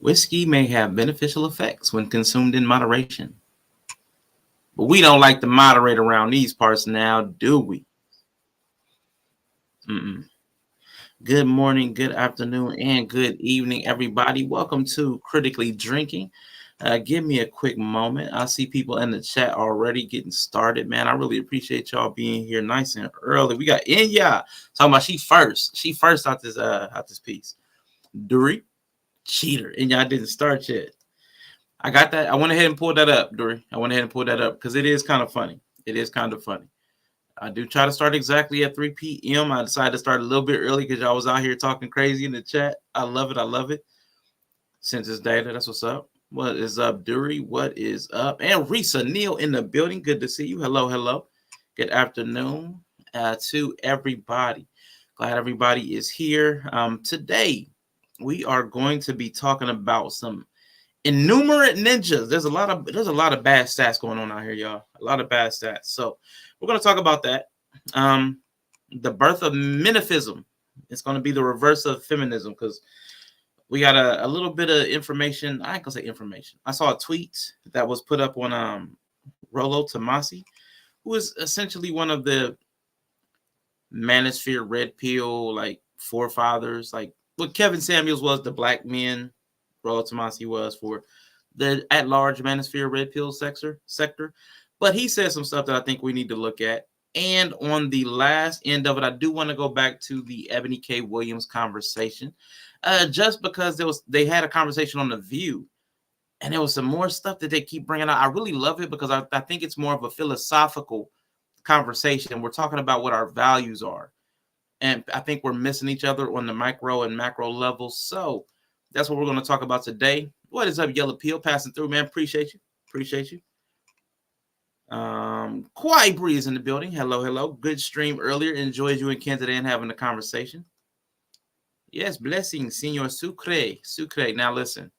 Whiskey may have beneficial effects when consumed in moderation. But we don't like to moderate around these parts now, do we? Mm-mm. Good morning, good afternoon, and good evening, everybody. Welcome to Critically Drinking. Give me a quick moment. I see people in the chat already getting started, man. I really appreciate y'all being here nice and early. We got Inya talking about she first. She first out this piece. Dury, cheater. Inya didn't start yet. I got that. I went ahead and pulled that up, Dury. I went ahead and pulled that up because it is kind of funny. It is kind of funny. I do try to start exactly at 3 p.m. I decided to start a little bit early because y'all was out here talking crazy in the chat. I love it. I love it. Census data. That's what's up. What is up, Dury? What is up? And Risa Neal in the building. Good to see you. Hello, hello. Good afternoon to everybody. Glad everybody is here. Today, we are going to be talking about some innumerate ninjas. There's a lot of bad stats going on out here, y'all. A lot of bad stats. So we're going to talk about that. The birth of minifism. It's going to be the reverse of feminism because we got a little bit of information. I ain't gonna say information. I saw a tweet that was put up on Rollo Tomasi, who is essentially one of the Manosphere Red Pill like forefathers, like what Kevin Samuels was the black men, Rollo Tomasi was for the at-large Manosphere Red Pill sector. But he said some stuff that I think we need to look at. And on the last end of it, I do want to go back to the Eboni K Williams conversation. Just because they had a conversation on The View, and there was some more stuff that they keep bringing out. I really love it because I think it's more of a philosophical conversation. We're talking about what our values are, and I think we're missing each other on the micro and macro levels. So that's what we're going to talk about today. What is up, Yellow Peel? Passing through, man. Appreciate you. Kwai Breeze in the building. Hello. Good stream earlier. Enjoyed you in Kansas and having a conversation. Yes, blessings, Senor Sucre. Now listen.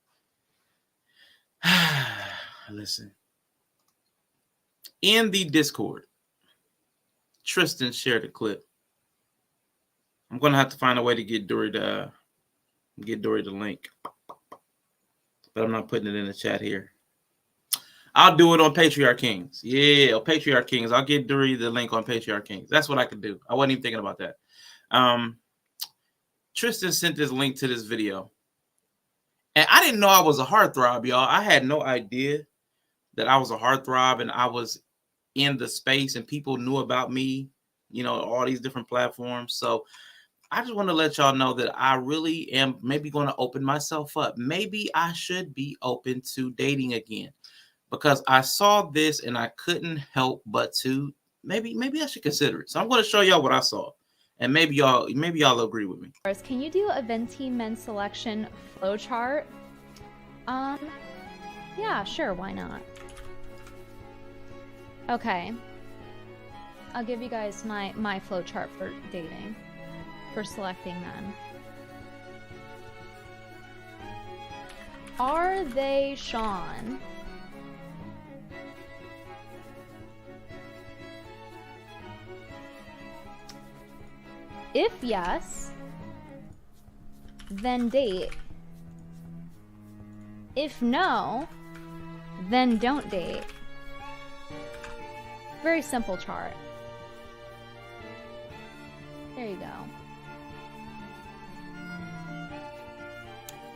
Listen. In the Discord, Tristan shared a clip. I'm going to have to find a way to get Dory the link. But I'm not putting it in the chat here. I'll do it on Patriarch Kings. Yeah, Patriarch Kings. I'll get Dory the link on Patriarch Kings. That's what I could do. I wasn't even thinking about that. Tristan sent this link to this video. And I didn't know I was a heartthrob, y'all. I had no idea that I was a heartthrob and I was in the space and people knew about me, all these different platforms. So I just want to let y'all know that I really am maybe going to open myself up. Maybe I should be open to dating again because I saw this and I couldn't help but to maybe I should consider it. So I'm going to show y'all what I saw. And maybe y'all agree with me. Can you do a venti men's selection flowchart? Yeah, sure, why not? Okay. I'll give you guys my flowchart for dating, for selecting men. Are they Sean? If yes, then date. If no, then don't date. Very simple chart. There you go.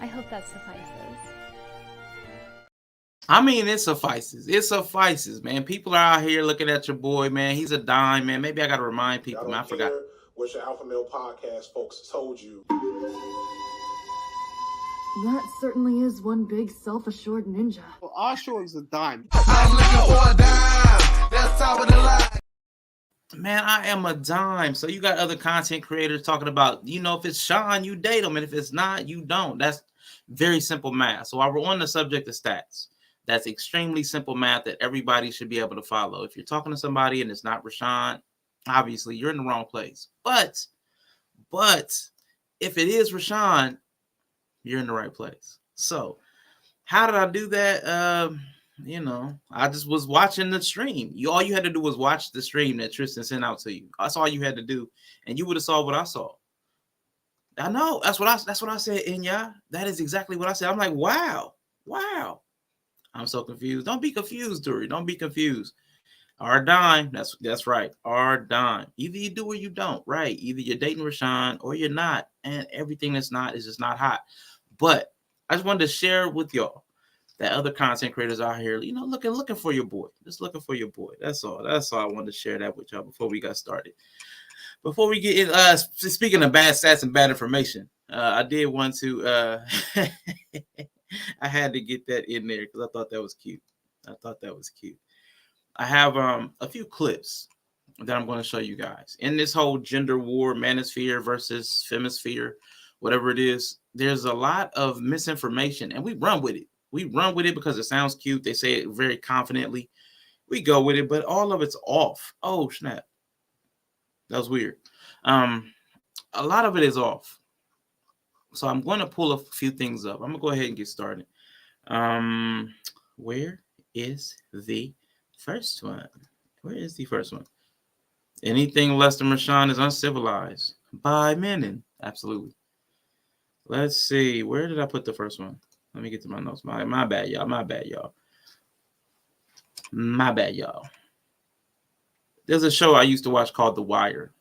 I hope that suffices. I mean, it suffices. It suffices, man. People are out here looking at your boy, man. He's a dime, man. Maybe I got to remind people, man. I forgot. What your Alpha Male podcast folks told you. That certainly is one big self-assured ninja. Well, Oshawa is a dime. I'm looking for a dime. That's top of the line. Man, I am a dime. So you got other content creators talking about, if it's Sean, you date him. And if it's not, you don't. That's very simple math. So while we're on the subject of stats, that's extremely simple math that everybody should be able to follow. If you're talking to somebody and it's not Rashawn, obviously you're in the wrong place. But if it is Rashawn, you're in the right place. So how did I do that? I just was watching the stream. All you had to do was watch the stream that Tristan sent out to you. That's all you had to do. And you would have saw what I saw. I know. That's what I said, Inya. That is exactly what I said. I'm like, wow. I'm so confused. Don't be confused, Dory. Don't be confused. Our dime. That's right. Our dime. Either you do or you don't. Right. Either you're dating Rashawn or you're not. And everything that's not is just not hot. But I just wanted to share with y'all that other content creators out here, looking for your boy. Just looking for your boy. That's all. That's all I wanted to share that with y'all before we got started. Before we get in, speaking of bad stats and bad information, I did want to, I had to get that in there because I thought that was cute. I have a few clips that I'm going to show you guys. In this whole gender war, manosphere versus femisphere, whatever it is, there's a lot of misinformation, and we run with it. We run with it because it sounds cute. They say it very confidently. We go with it, but all of it's off. Oh, snap. That was weird. A lot of it is off. So I'm going to pull a few things up. I'm going to go ahead and get started. Where is the first one? Anything less than Rashawn is uncivilized. By Menon. Absolutely. Let's see. Where did I put the first one? Let me get to my notes. My bad, y'all. There's a show I used to watch called The Wire.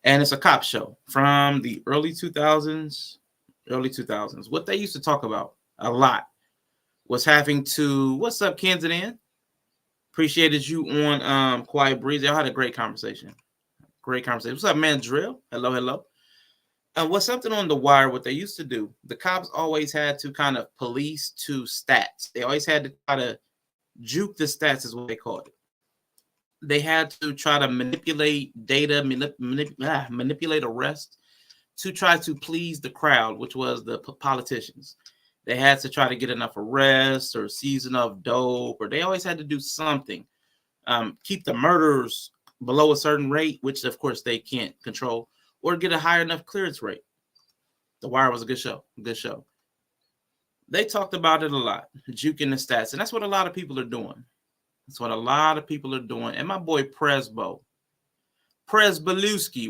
And it's a cop show from the early 2000s. What they used to talk about a lot was having to, what's up, Kensington? Appreciated you on Quiet Breeze. Y'all had a great conversation. What's up, man? Drill. Hello. And what's something on The Wire, what they used to do, the cops always had to kind of police to stats. They always had to try to juke the stats is what they called it. They had to try to manipulate data, manipulate arrests to try to please the crowd, which was the politicians. They had to try to get enough arrests or seize enough dope, or they always had to do something. Keep the murders below a certain rate, which of course they can't control, or get a high enough clearance rate. The Wire was a good show. They talked about it a lot, juking the stats, and that's what a lot of people are doing. And my boy Roland Presbeluski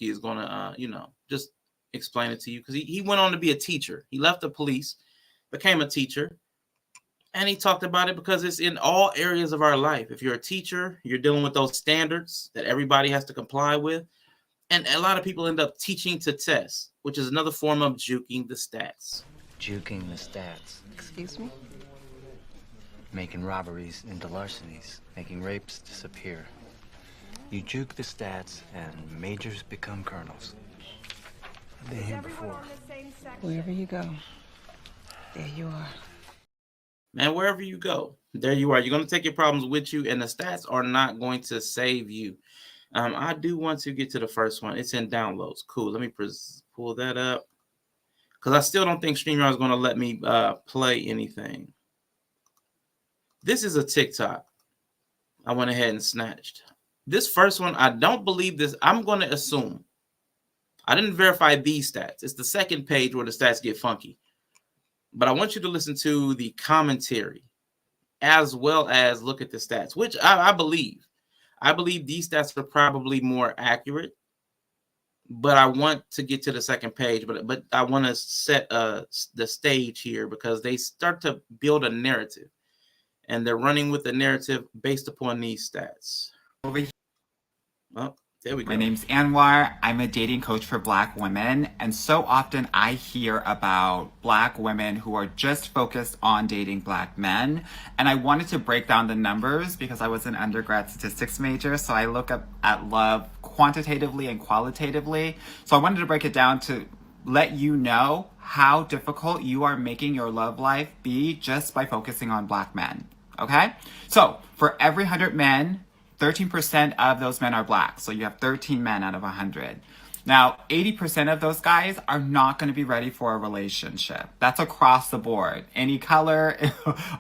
is going to, just explain it to you because he went on to be a teacher. He left the police, became a teacher, and he talked about it because it's in all areas of our life. If you're a teacher, you're dealing with those standards that everybody has to comply with. And a lot of people end up teaching to test, which is another form of juking the stats. Juking the stats. Excuse me? Making robberies into larcenies, making rapes disappear. You juke the stats and majors become colonels. I've been here before. Wherever you go, there you are. Man, wherever you go, there you are. You're going to take your problems with you, and the stats are not going to save you. I do want to get to the first one. It's in downloads. Cool. Let me pull that up because I still don't think StreamYard is going to let me play anything. This is a TikTok I went ahead and snatched. This first one, I don't believe this. I'm going to assume. I didn't verify these stats. It's the second page where the stats get funky. But I want you to listen to the commentary as well as look at the stats, which I believe. I believe these stats are probably more accurate. But I want to get to the second page. But I want to set the stage here because they start to build a narrative. And they're running with the narrative based upon these stats. Over here. Oh, there we go. My name's Anwar. I'm a dating coach for Black women. And so often I hear about Black women who are just focused on dating Black men. And I wanted to break down the numbers because I was an undergrad statistics major. So I look up at love quantitatively and qualitatively. So I wanted to break it down to let you know how difficult you are making your love life be just by focusing on Black men. Okay? So for every 100 men, 13% of those men are Black. So you have 13 men out of 100. Now, 80% of those guys are not going to be ready for a relationship. That's across the board. Any color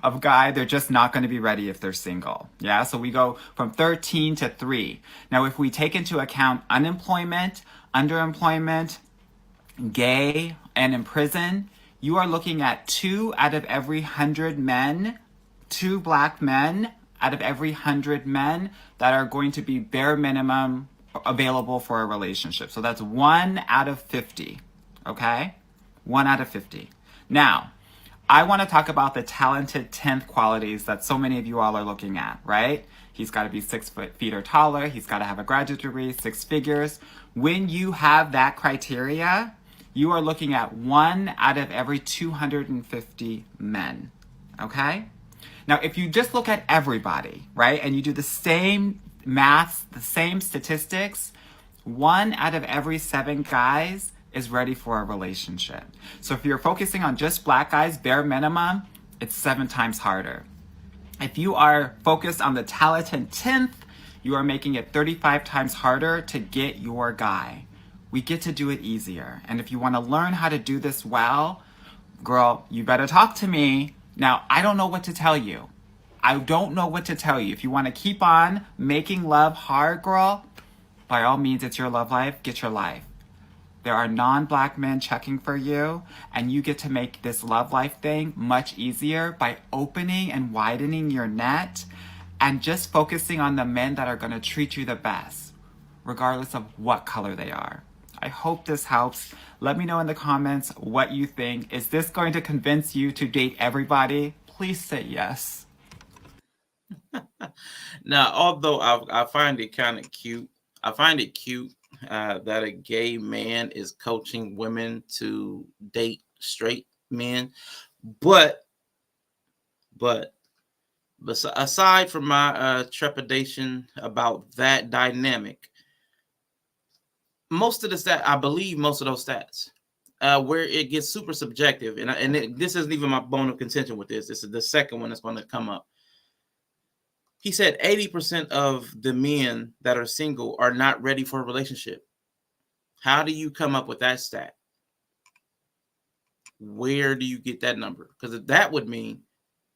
of guy, they're just not going to be ready if they're single. Yeah? So we go from 13 to 3. Now, if we take into account unemployment, underemployment, gay, and in prison, you are looking at 2 out of every 100 men, 2 Black men out of every 100 men that are going to be bare minimum available for a relationship. So that's 1 out of 50. Okay? 1 out of 50. Now, I want to talk about the talented 10th qualities that so many of you all are looking at, right? He's got to be 6 feet or taller. He's got to have a graduate degree, 6 figures. When you have that criteria, you are looking at 1 out of every 250 men, okay? Now, if you just look at everybody, right, and you do the same maths, the same statistics, 1 out of every 7 guys is ready for a relationship. So if you're focusing on just black guys, bare minimum, it's 7 times harder. If you are focused on the talented 10th, you are making it 35 times harder to get your guy. We get to do it easier. And if you want to learn how to do this well, girl, you better talk to me. Now, I don't know what to tell you. I don't know what to tell you. If you want to keep on making love hard, girl, by all means, it's your love life. Get your life. There are non-black men checking for you, and you get to make this love life thing much easier by opening and widening your net and just focusing on the men that are going to treat you the best, regardless of what color they are. I hope this helps. Let me know in the comments what you think. Is this going to convince you to date everybody? Please say yes. Now, although I find it kind of cute, I find it cute that a gay man is coaching women to date straight men, but aside from my trepidation about that dynamic, most of the stats, I believe most of those stats, where it gets super subjective, this isn't even my bone of contention with this. This is the second one that's going to come up. He said 80% of the men that are single are not ready for a relationship. How do you come up with that stat? Where do you get that number? Because that would mean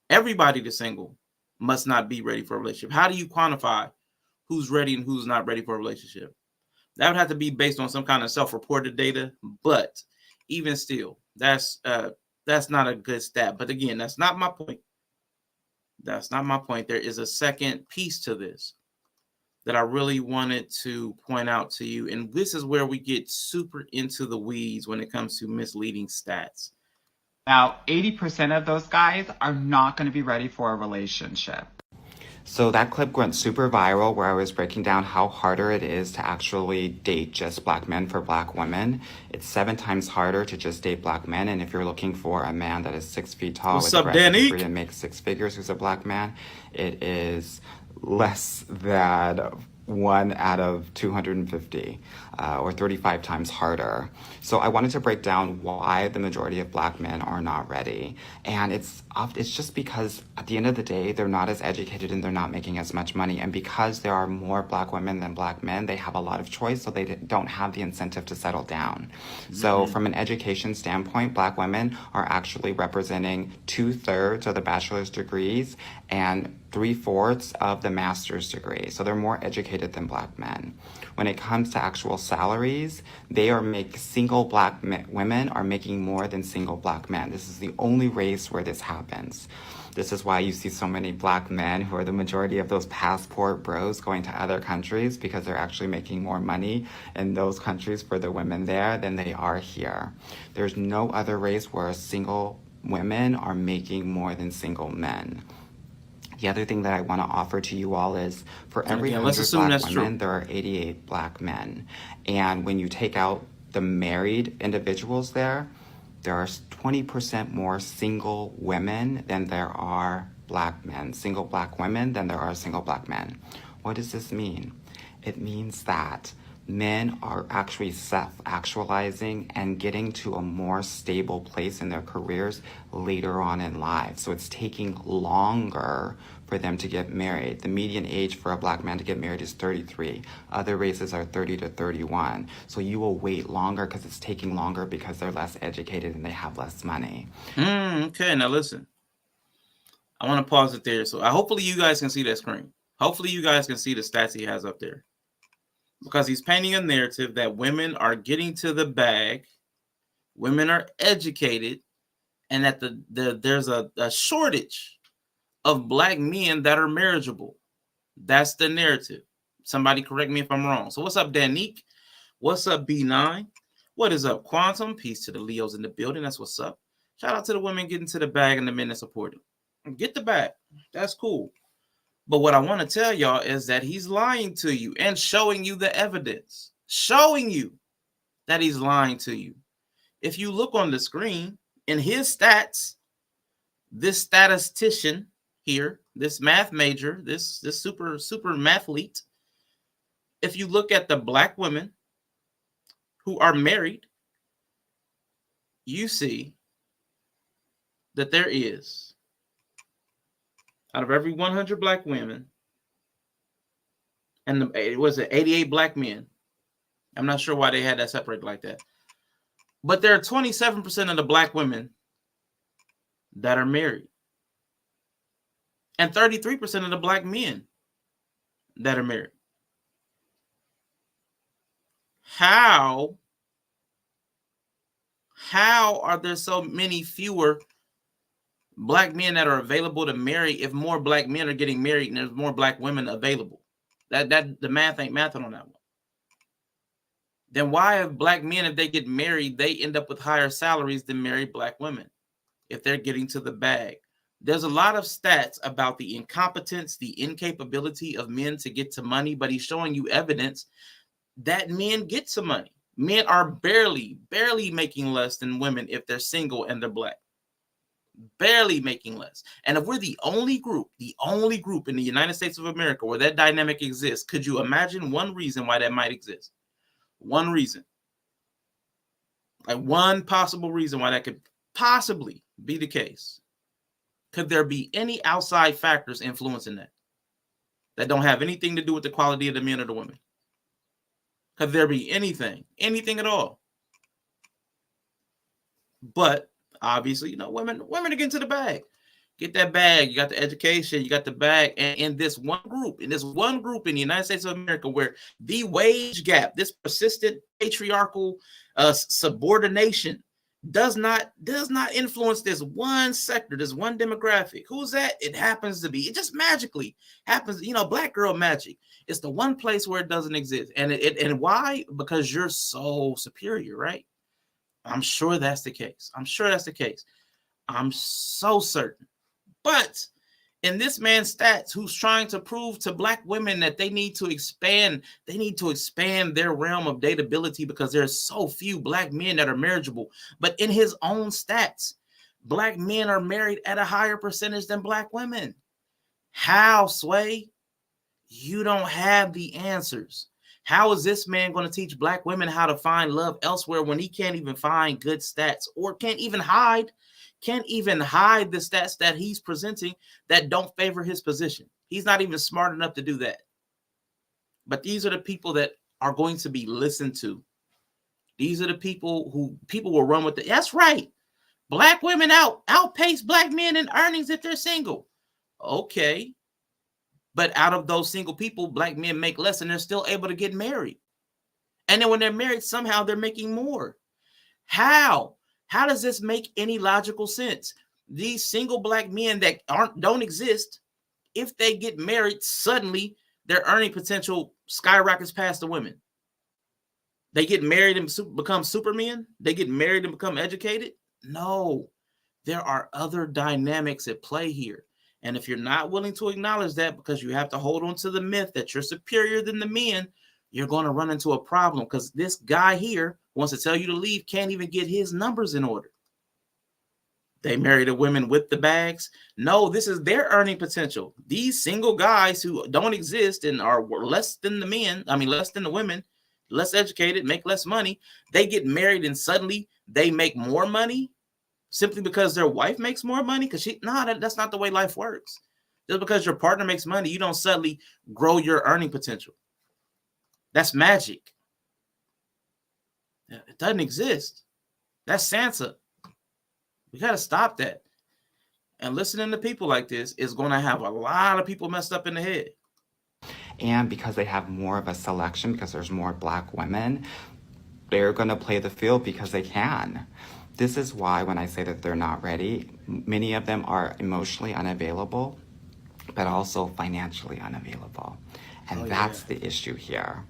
everybody that's single must not be ready for a relationship. How do you quantify who's ready and who's not ready for a relationship? That would have to be based on some kind of self-reported data, but even still, that's not a good stat. But again, that's not my point. That's not my point. There is a second piece to this that I really wanted to point out to you. And this is where we get super into the weeds when it comes to misleading stats. Now, 80% of those guys are not going to be ready for a relationship. So that clip went super viral where I was breaking down how harder it is to actually date just black men for black women. It's 7 times harder to just date black men. And if you're looking for a man that is 6 feet tall with a graduate degree and makes 6 figures who's a black man, it is less than 1 out of 250 or 35 times harder. So I wanted to break down why the majority of black men are not ready. And it's just because at the end of the day, they're not as educated and they're not making as much money. And because there are more black women than black men, they have a lot of choice, so they don't have the incentive to settle down. So from an education standpoint, black women are actually representing 2/3 of the bachelor's degrees and 3/4 of the master's degree. So they're more educated than black men. When it comes to actual salaries, single black women are making more than single black men. This is the only race where this happens. This is why you see so many black men who are the majority of those passport bros going to other countries, because they're actually making more money in those countries for the women there than they are here. There's no other race where single women are making more than single men. The other thing that I want to offer to you all is for every 100 black women, there are 88 black men. And when you take out the married individuals there are 20% more single women than there are black men, single black women than there are single black men. What does this mean? It means that men are actually self-actualizing and getting to a more stable place in their careers later on in life. So it's taking longer for them to get married. The median age for a black man to get married is 33. Other races are 30 to 31. So you will wait longer because it's taking longer because they're less educated and they have less money. Okay, now listen. I want to pause it there. So hopefully you guys can see that screen. Hopefully you guys can see the stats he has up there. Because he's painting a narrative that women are getting to the bag, women are educated, and that there's a shortage of black men that are marriageable. That's the narrative. Somebody correct me if I'm wrong. So what's up, Danique? What's up, B9? What is up, Quantum? Peace to the Leos in the building. That's what's up. Shout out to the women getting to the bag and the men that support it. Get the bag. That's cool. But what I want to tell y'all is that he's lying to you and showing you the evidence. Showing you that he's lying to you. If you look on the screen, in his stats, this statistician here, this math major, this super mathlete, if you look at the black women who are married, you see that there is, out of every 100 black women, and it was 88 black men. I'm not sure why they had that separated like that. But there are 27% of the black women that are married. And 33% of the black men that are married. How are there so many fewer black men that are available to marry if more black men are getting married and there's more black women available? That the math ain't mathing on that one. Then why have black men, if they get married, they end up with higher salaries than married black women if they're getting to the bag? There's a lot of stats about the incompetence, the incapability of men to get to money, but he's showing you evidence that men get to money. Men are barely making less than women if they're single and they're black. Barely making less. And if we're the only group in the United States of America where that dynamic exists, could you imagine one reason why that might exist? One reason. Like one possible reason why that could possibly be the case. Could there be any outside factors influencing that don't have anything to do with the quality of the men or the women? Could there be anything at all? But obviously, women are getting to the bag. Get that bag. You got the education. You got the bag. And in this one group in the United States of America, where the wage gap, this persistent patriarchal subordination, does not influence this one sector, this one demographic. Who's that? It happens to be. It just magically happens. Black girl magic. It's the one place where it doesn't exist. And why? Because you're so superior, right? I'm sure that's the case. I'm so certain. But in this man's stats, who's trying to prove to black women that they need to expand their realm of dateability because there's so few black men that are marriageable. But in his own stats, black men are married at a higher percentage than black women. How, Sway? You don't have the answers. How is this man going to teach black women how to find love elsewhere when he can't even find good stats or can't even hide the stats that he's presenting that don't favor his position? He's not even smart enough to do that. But these are the people that are going to be listened to. These are the people will run with it. That's right. Black women outpace black men in earnings if they're single. Okay. But out of those single people, black men make less and they're still able to get married. And then when they're married, somehow they're making more. How? How does this make any logical sense? These single black men that don't exist, if they get married, suddenly their earning potential skyrockets past the women. They get married and become supermen? They get married and become educated? No. There are other dynamics at play here. And if you're not willing to acknowledge that because you have to hold on to the myth that you're superior than the men, you're going to run into a problem because this guy here wants to tell you to leave, can't even get his numbers in order. They marry the women with the bags. No, this is their earning potential. These single guys who don't exist and are less than less than the women, less educated, make less money, they get married and suddenly they make more money. Simply because their wife makes more money? Because that's not the way life works. Just because your partner makes money, you don't suddenly grow your earning potential. That's magic. It doesn't exist. That's Sansa. We got to stop that. And listening to people like this is going to have a lot of people messed up in the head. And because they have more of a selection, because there's more black women, they're going to play the field because they can. This is why when I say that they're not ready, many of them are emotionally unavailable, but also financially unavailable. And that's the issue here.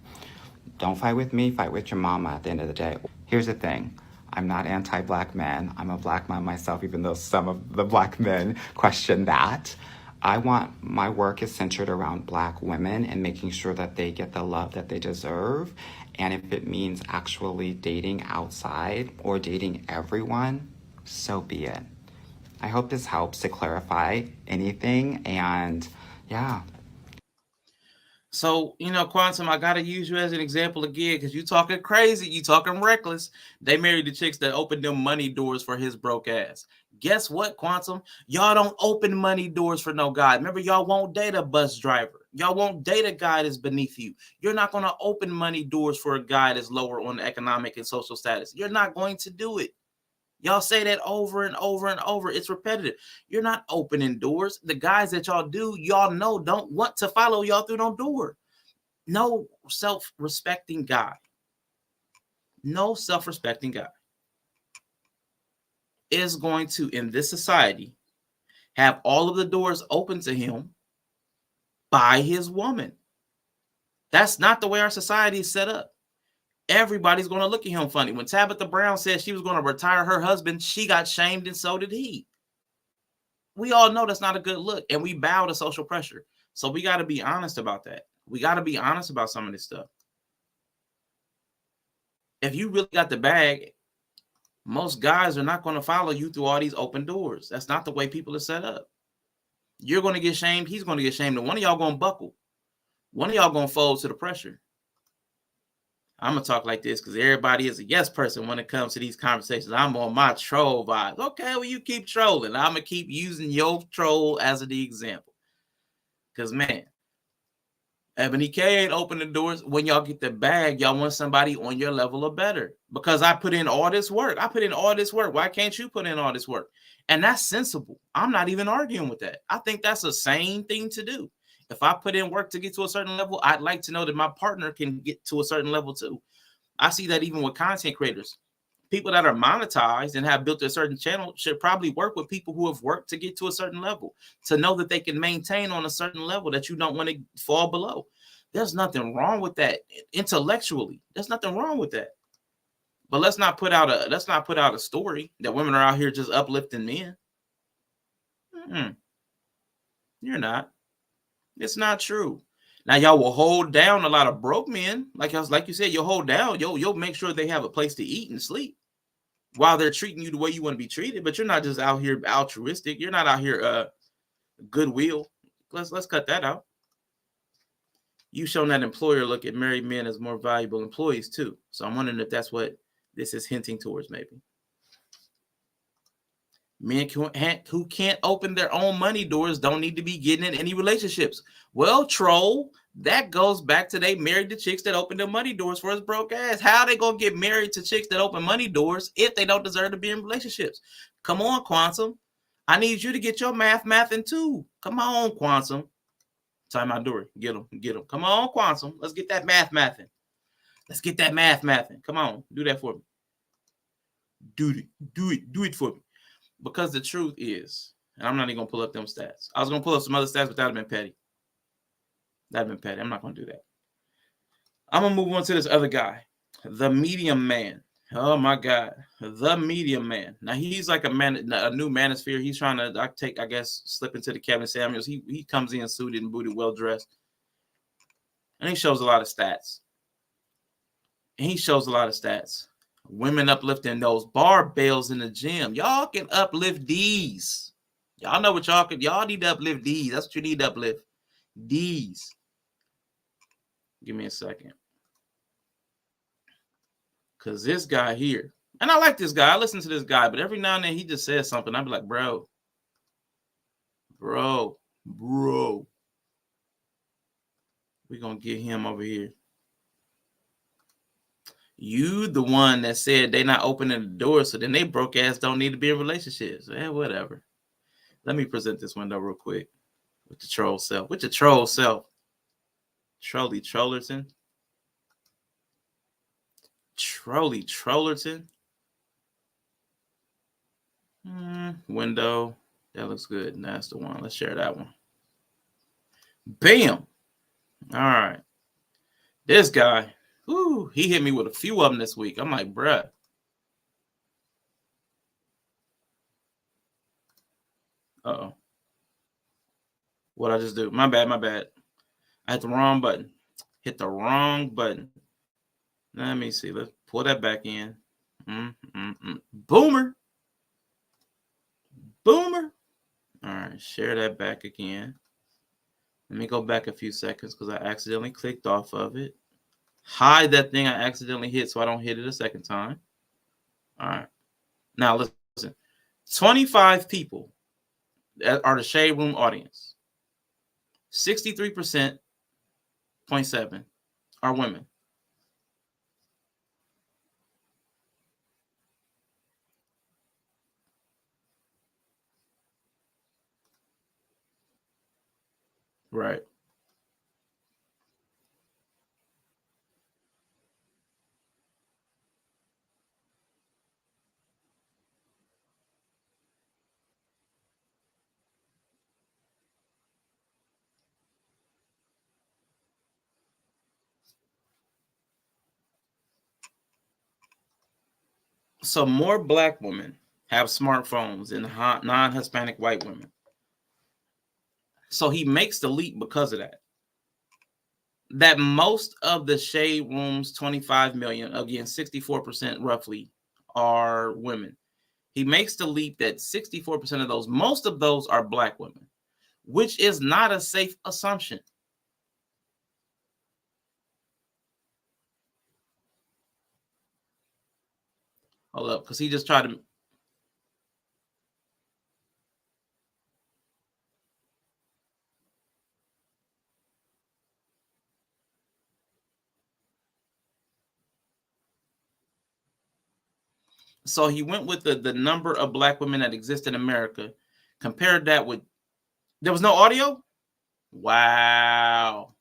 Don't fight with me, fight with your mama at the end of the day. Here's the thing. I'm not anti-black men. I'm a black man myself, even though some of the black men question that. My work is centered around black women and making sure that they get the love that they deserve. And if it means actually dating outside or dating everyone, so be it. I hope this helps to clarify anything. And yeah. So, Quantum, I got to use you as an example again because you talking crazy. You talking reckless. They married the chicks that opened them money doors for his broke ass. Guess what, Quantum? Y'all don't open money doors for no guy. Remember, y'all won't date a bus driver. Y'all won't date a guy that's beneath you. You're not going to open money doors for a guy that's lower on the economic and social status. You're not going to do it. Y'all say that over and over and over. It's repetitive. You're not opening doors. The guys that y'all do, y'all know don't want to follow y'all through no door. No self-respecting guy. No self-respecting guy is going to, in this society, have all of the doors open to him by his woman. That's not the way our society is set up. Everybody's going to look at him funny. When Tabitha Brown said she was going to retire her husband, she got shamed and so did he. We all know that's not a good look, and we bow to social pressure. So we got to be honest about that. We got to be honest about some of this stuff. If you really got the bag, most guys are not going to follow you through all these open doors. That's not the way people are set up. You're going to get shamed. He's going to get shamed. And one of y'all going to buckle. One of y'all going to fold to the pressure. I'm going to talk like this because everybody is a yes person when it comes to these conversations. I'm on my troll vibes. Okay, well, you keep trolling. I'm going to keep using your troll as the example. Because, man, Eboni K ain't open the doors. When y'all get the bag, y'all want somebody on your level or better. Because I put in all this work. Why can't you put in all this work? And that's sensible. I'm not even arguing with that. I think that's a sane thing to do. If I put in work to get to a certain level, I'd like to know that my partner can get to a certain level too. I see that even with content creators. People that are monetized and have built a certain channel should probably work with people who have worked to get to a certain level, to know that they can maintain on a certain level that you don't want to fall below. There's nothing wrong with that intellectually. There's nothing wrong with that. But let's not put out a story that women are out here just uplifting men. You're not. It's not true. Now y'all will hold down a lot of broke men, like you said. You'll hold down. You'll make sure they have a place to eat and sleep while they're treating you the way you want to be treated. But you're not just out here altruistic. You're not out here goodwill. Let's cut that out. You shown that employer look at married men as more valuable employees too. So I'm wondering if that's what this is hinting towards, maybe. Men who can't open their own money doors don't need to be getting in any relationships. Well, troll, that goes back to they married the chicks that open their money doors for his broke ass. How are they going to get married to chicks that open money doors if they don't deserve to be in relationships? Come on, Quantum. I need you to get your mathing too. Come on, Quantum. Time out, Dory. Get them. Come on, Quantum. Let's get that mathing. Come on, do that for me. Do it for me. Because the truth is, and I'm not even going to pull up them stats. I was going to pull up some other stats, but that would have been petty. I'm not going to do that. I'm going to move on to this other guy, the medium man. Oh, my God. The medium man. Now, he's like a new manosphere. He's trying to, slip into the Kevin Samuels. He comes in suited and booted, well-dressed. And he shows a lot of stats. Women uplifting those barbells in the gym. Y'all can uplift these. Y'all know what y'all need to uplift these. That's what you need to uplift. These. Give me a second. Because this guy here, and I like this guy. I listen to this guy, but every now and then he just says something. I'd be like, bro. We're going to get him over here. You the one that said they not opening the door, so then they broke ass don't need to be in relationships. Whatever. Let me present this window real quick with the troll self. Trolly Trollerton. Window. That looks good. That's the one. Let's share that one. Bam. All right. This guy, he hit me with a few of them this week. I'm like, bruh. Uh-oh. What'd I just do? My bad. I hit the wrong button. Let me see. Let's pull that back in. Boomer. All right, share that back again. Let me go back a few seconds because I accidentally clicked off of it. Hide that thing I accidentally hit so I don't hit it a second time. All right. Now listen. 25 people that are the Shade Room audience. 63.7 are women. Right. So more black women have smartphones than non-Hispanic white women. So he makes the leap because of that. That most of the Shade Room's 25 million, again, 64% roughly, are women. He makes the leap that 64% of those, most of those are black women, which is not a safe assumption. Hold up, because he just tried to. So he went with the number of black women that exist in America, compared that with, there was no audio? Wow.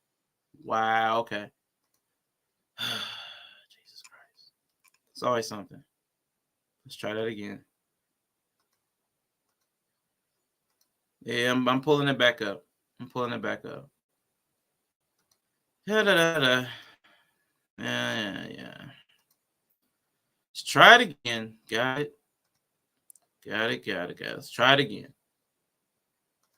Okay. Jesus Christ. It's always something. Let's try that again. Yeah, I'm pulling it back up. Yeah. Let's try it again. Got it. Let's try it again.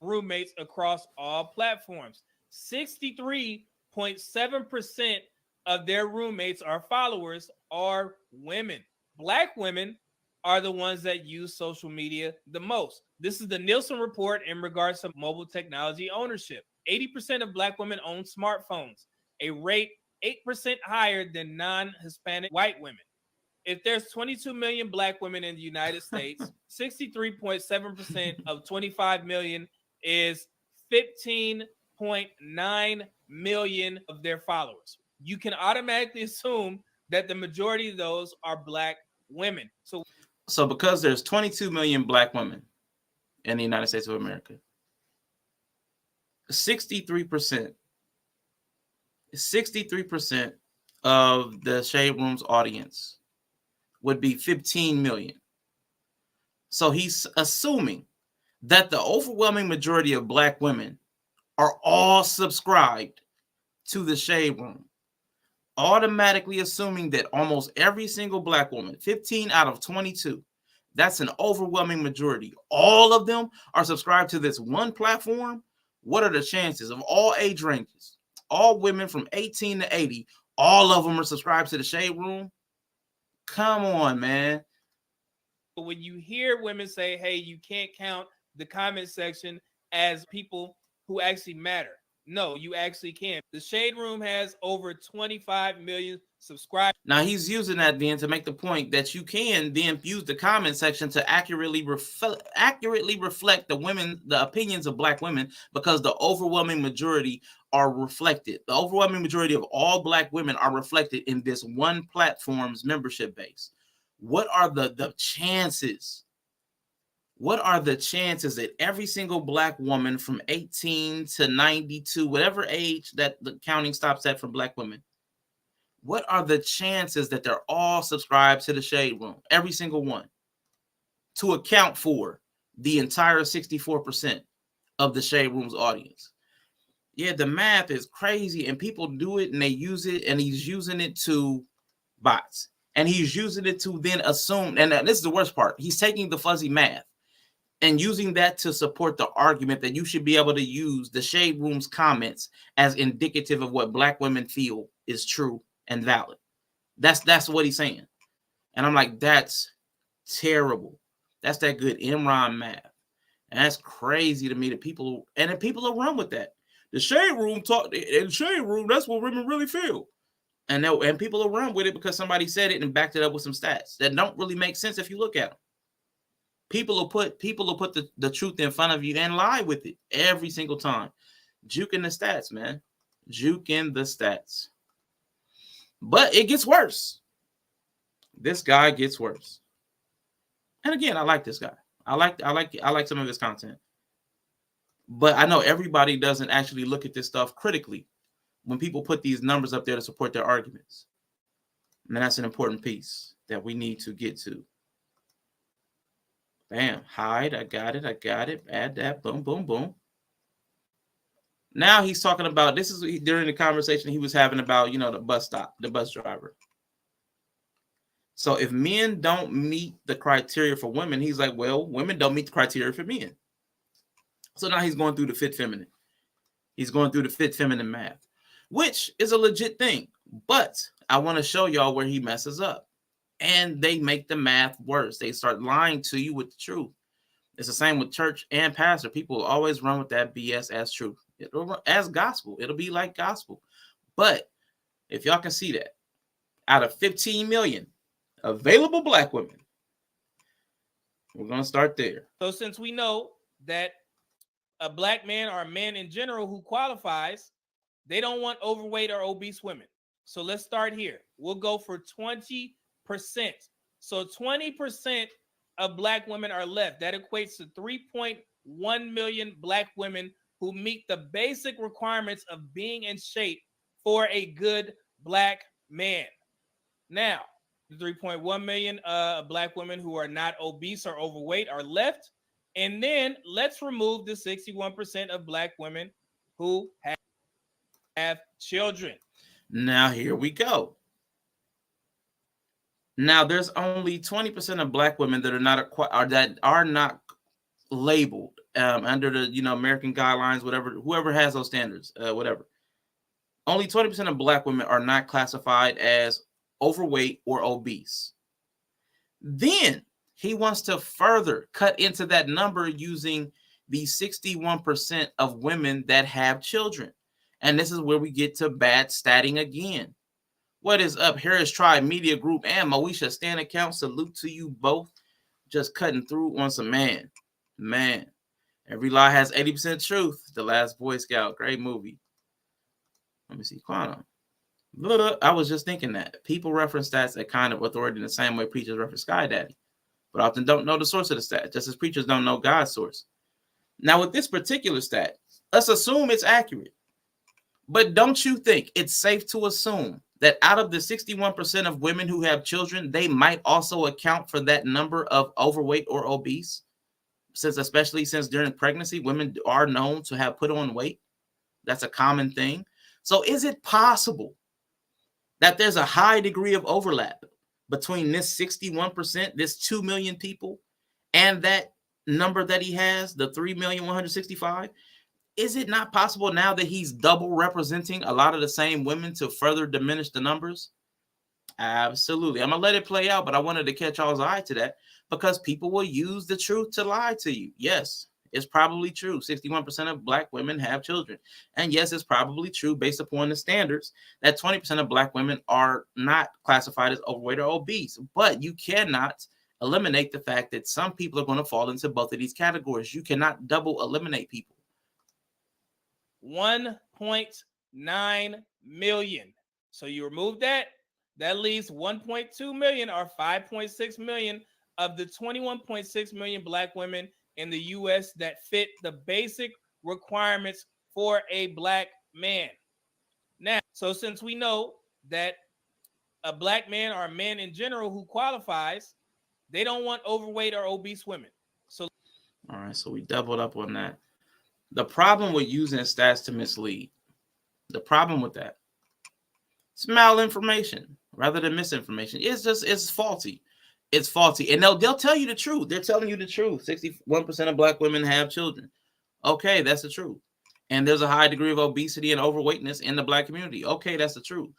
Roommates across all platforms. 63.7% of their roommates or followers are women. Black women are the ones that use social media the most. This is the Nielsen report in regards to mobile technology ownership. 80% of black women own smartphones, a rate 8% higher than non-Hispanic white women. If there's 22 million black women in the United States, 63.7% of 25 million is 15.9 million of their followers. You can automatically assume that the majority of those are black women. So because there's 22 million black women in the United States of America, 63% of the Shade Room's audience would be 15 million. So he's assuming that the overwhelming majority of black women are all subscribed to the Shade Room, automatically assuming that almost every single black woman, 15 out of 22, that's an overwhelming majority, all of them are subscribed to this one platform. What are the chances of all age ranges, all women from 18 to 80, all of them are subscribed to the Shade Room? Come on, man. When you hear women say, hey, you can't count the comment section as people who actually matter. No, you actually can. The Shade Room has over 25 million subscribers. Now he's using that then to make the point that you can then use the comment section to accurately reflect the opinions of black women, because the overwhelming majority are reflected. The overwhelming majority of all black women are reflected in this one platform's membership base. What are the chances? What are the chances that every single black woman from 18 to 92, whatever age that the counting stops at for black women, what are the chances that they're all subscribed to the Shade Room, every single one, to account for the entire 64% of the Shade Room's audience? Yeah, the math is crazy, and people do it and they use it, and he's using it to bots, and he's using it to then assume. And this is the worst part. He's taking the fuzzy math and using that to support the argument that you should be able to use the Shade Room's comments as indicative of what Black women feel is true and valid. That's what he's saying. And I'm like, that's terrible. That's that good Enron math. And that's crazy to me that people will run with that. The Shade Room talk in the Shade Room, that's what women really feel. And people will run with it because somebody said it and backed it up with some stats that don't really make sense if you look at them. People will put the truth in front of you and lie with it every single time. Juking the stats, man. Juking the stats. But it gets worse. This guy gets worse. And again, I like this guy. I like some of his content. But I know everybody doesn't actually look at this stuff critically when people put these numbers up there to support their arguments. And that's an important piece that we need to get to. Bam, hide, I got it, add that, boom, boom, boom. Now he's talking about, this is during the conversation he was having about, the bus stop, the bus driver. So if men don't meet the criteria for women, he's like, well, women don't meet the criteria for men. So now he's going through the fit feminine. He's going through the fit feminine math, which is a legit thing. But I want to show y'all where he messes up. And they make the math worse. They start lying to you with the truth. It's the same with church and pastor. People will always run with that BS as truth. As gospel. It'll be like gospel. But if y'all can see that, out of 15 million available Black women, we're going to start there. So since we know that a Black man or a man in general who qualifies, they don't want overweight or obese women. So let's start here. We'll go for 20%. So 20% of Black women are left. That equates to 3.1 million Black women who meet the basic requirements of being in shape for a good Black man. Now, the 3.1 million Black women who are not obese or overweight are left. And then let's remove the 61% of Black women who have children. Now, here we go. Now, there's only 20% of Black women that are not labeled under the American guidelines, whatever, whoever has those standards, whatever. Only 20% of Black women are not classified as overweight or obese. Then he wants to further cut into that number using the 61% of women that have children. And this is where we get to bad statting again. What is up, Harris Tribe Media Group and Moesha Stan account? Salute to you both. Just cutting through on some man. Every lie has 80% truth. The Last Boy Scout. Great movie. Let me see. Quantum. I was just thinking that. People reference stats at kind of authority in the same way preachers reference Sky Daddy, but often don't know the source of the stat, just as preachers don't know God's source. Now, with this particular stat, let's assume it's accurate. But don't you think it's safe to assume that out of the 61% of women who have children, they might also account for that number of overweight or obese? Especially since during pregnancy, women are known to have put on weight. That's a common thing. So is it possible that there's a high degree of overlap between this 61%, this 2 million people, and that number that he has, the 3,165,000? Is it not possible now that he's double representing a lot of the same women to further diminish the numbers? Absolutely. I'm going to let it play out, but I wanted to catch y'all's eye to that because people will use the truth to lie to you. Yes, it's probably true. 61% of Black women have children. And yes, it's probably true based upon the standards that 20% of Black women are not classified as overweight or obese. But you cannot eliminate the fact that some people are going to fall into both of these categories. You cannot double eliminate people. 1.9 million. So you remove that leaves 1.2 million or 5.6 million of the 21.6 million Black women in the U.S. that fit the basic requirements for a Black man. Now, so since we know that a Black man or a man in general who qualifies, they don't want overweight or obese women. So, all right, so we doubled up on that. The problem with using stats to mislead The problem with that, it's malinformation rather than misinformation. It's faulty. It's faulty. And they'll tell you the truth. They're telling you the truth. 61% of black women have children. Okay, that's the truth. And there's a high degree of obesity and overweightness in the black community. Okay, that's the truth.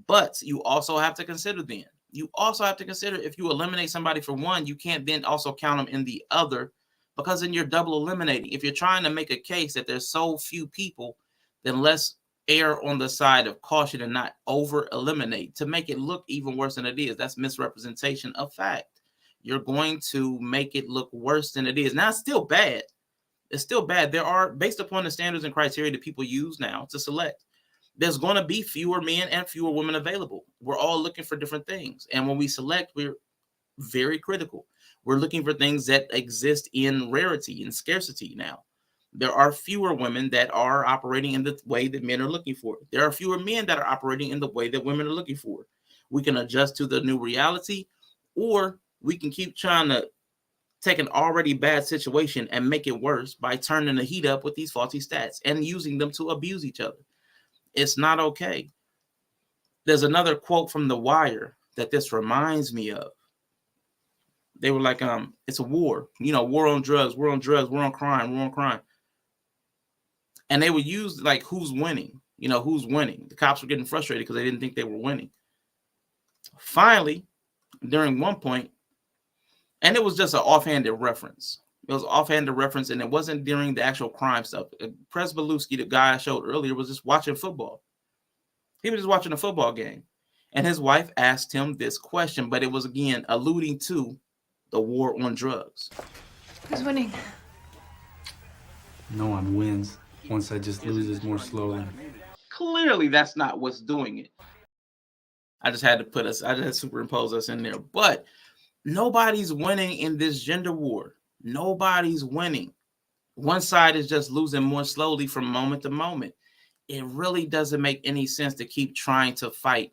But you also have to consider then. You also have to consider if you eliminate somebody from one, you can't then also count them in the other, because then you're double eliminating. If you're trying to make a case that there's so few people, then let's err on the side of caution and not over eliminate to make it look even worse than it is. That's misrepresentation of fact. You're going to make it look worse than it is. Now, it's still bad. It's still bad. There are, based upon the standards and criteria that people use now to select, there's going to be fewer men and fewer women available. We're all looking for different things. And when we select, we're very critical. We're looking for things that exist in rarity and scarcity now. There are fewer women that are operating in the way that men are looking for. There are fewer men that are operating in the way that women are looking for. We can adjust to the new reality, or we can keep trying to take an already bad situation and make it worse by turning the heat up with these faulty stats and using them to abuse each other. It's not okay. There's another quote from The Wire that this reminds me of. They were like, it's a war, war on drugs, war on drugs, war on crime, war on crime. And they would use like, who's winning? Who's winning? The cops were getting frustrated because they didn't think they were winning. Finally, during one point, and it was just an offhanded reference. It was offhanded reference, and it wasn't during the actual crime stuff. Presbeluski, the guy I showed earlier, was just watching football. He was just watching a football game. And his wife asked him this question, but it was, again, alluding to the war on drugs. Who's winning? No one wins. One side just loses more slowly. Clearly, that's not what's doing it. I just had to superimpose us in there. But nobody's winning in this gender war. Nobody's winning. One side is just losing more slowly from moment to moment. It really doesn't make any sense to keep trying to fight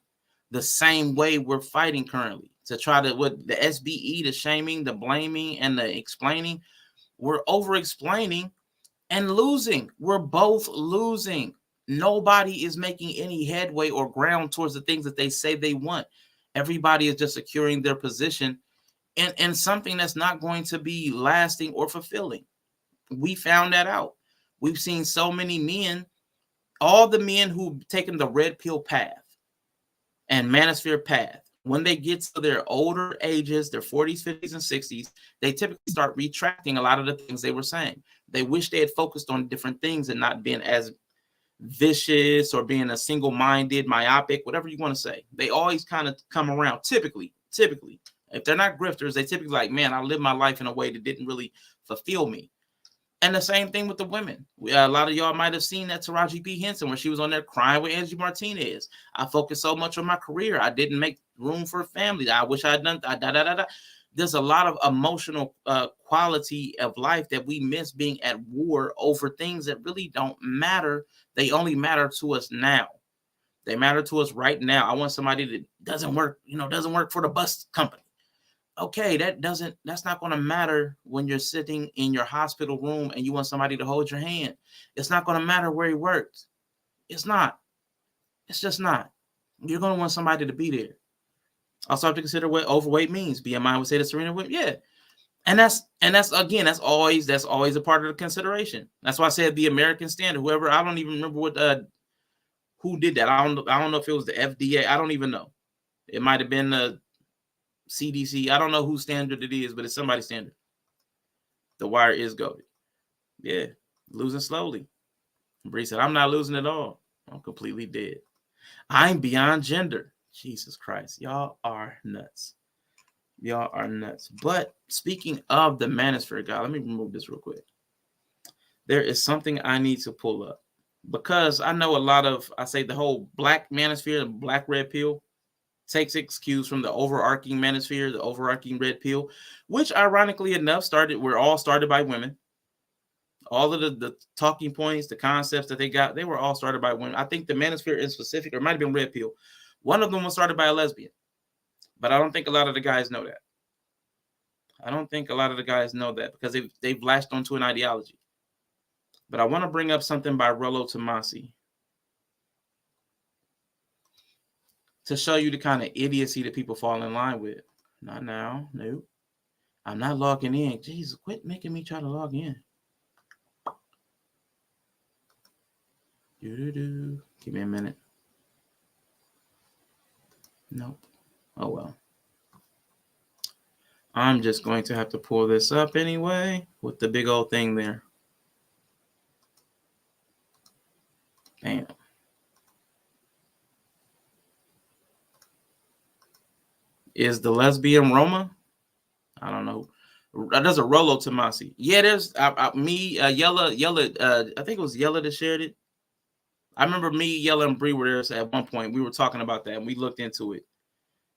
the same way we're fighting currently. To try to, with the SBE, the shaming, the blaming, and the explaining, we're over-explaining and losing. We're both losing. Nobody is making any headway or ground towards the things that they say they want. Everybody is just securing their position in something that's not going to be lasting or fulfilling. We found that out. We've seen so many men, all the men who've taken the red pill path and manosphere path, when they get to their older ages, their 40s, 50s, and 60s, they typically start retracting a lot of the things they were saying. They wish they had focused on different things and not been as vicious or being a single-minded, myopic, whatever you want to say. They always kind of come around, typically. If they're not grifters, they typically like, man, I lived my life in a way that didn't really fulfill me. And the same thing with the women. A lot of y'all might have seen that Taraji P. Henson where she was on there crying with Angie Martinez. I focused so much on my career. I didn't make room for a family. I wish I had done da. There's a lot of emotional quality of life that we miss being at war over things that really don't matter. They only matter to us now. They matter to us right now. I want somebody that doesn't work for the bus company. Okay, that's not going to matter when you're sitting in your hospital room and you want somebody to hold your hand. It's not going to matter where he works. It's not. It's just not. You're going to want somebody to be there. Also have to consider what overweight means. BMI would say to Serena Williams. Yeah. And that's always a part of the consideration. That's why I said the American standard. Whoever, I don't even remember who did that. I don't know if it was the FDA. I don't even know. It might have been the CDC. I don't know whose standard it is, but it's somebody's standard. The Wire is goated. Yeah, losing slowly. Bree said, I'm not losing at all. I'm completely dead. I'm beyond gender. Jesus Christ. Y'all are nuts. Y'all are nuts. But speaking of the manosphere guy, let me remove this real quick. There is something I need to pull up because I know the whole black manosphere, the black red pill, takes its cues from the overarching manosphere, the overarching red pill, which ironically enough were all started by women. All of the talking points, the concepts that they got, they were all started by women. I think the manosphere in specific, or it might have been red pill. One of them was started by a lesbian, but I don't think a lot of the guys know that. I don't think a lot of the guys know that because they've latched onto an ideology. But I want to bring up something by Rollo Tomasi. to show you the kind of idiocy that people fall in line with. Not now. Nope. I'm not logging in. Jesus, quit making me try to log in. Give me a minute. Nope. Oh, well. I'm just going to have to pull this up anyway with the big old thing there. Bam. Is the lesbian Roma? I don't know. There's a Rolo Tomasi. Yeah, there's Yella. I think it was Yella that shared it. I remember me, Yella, and Bree were there at one point. We were talking about that, and we looked into it.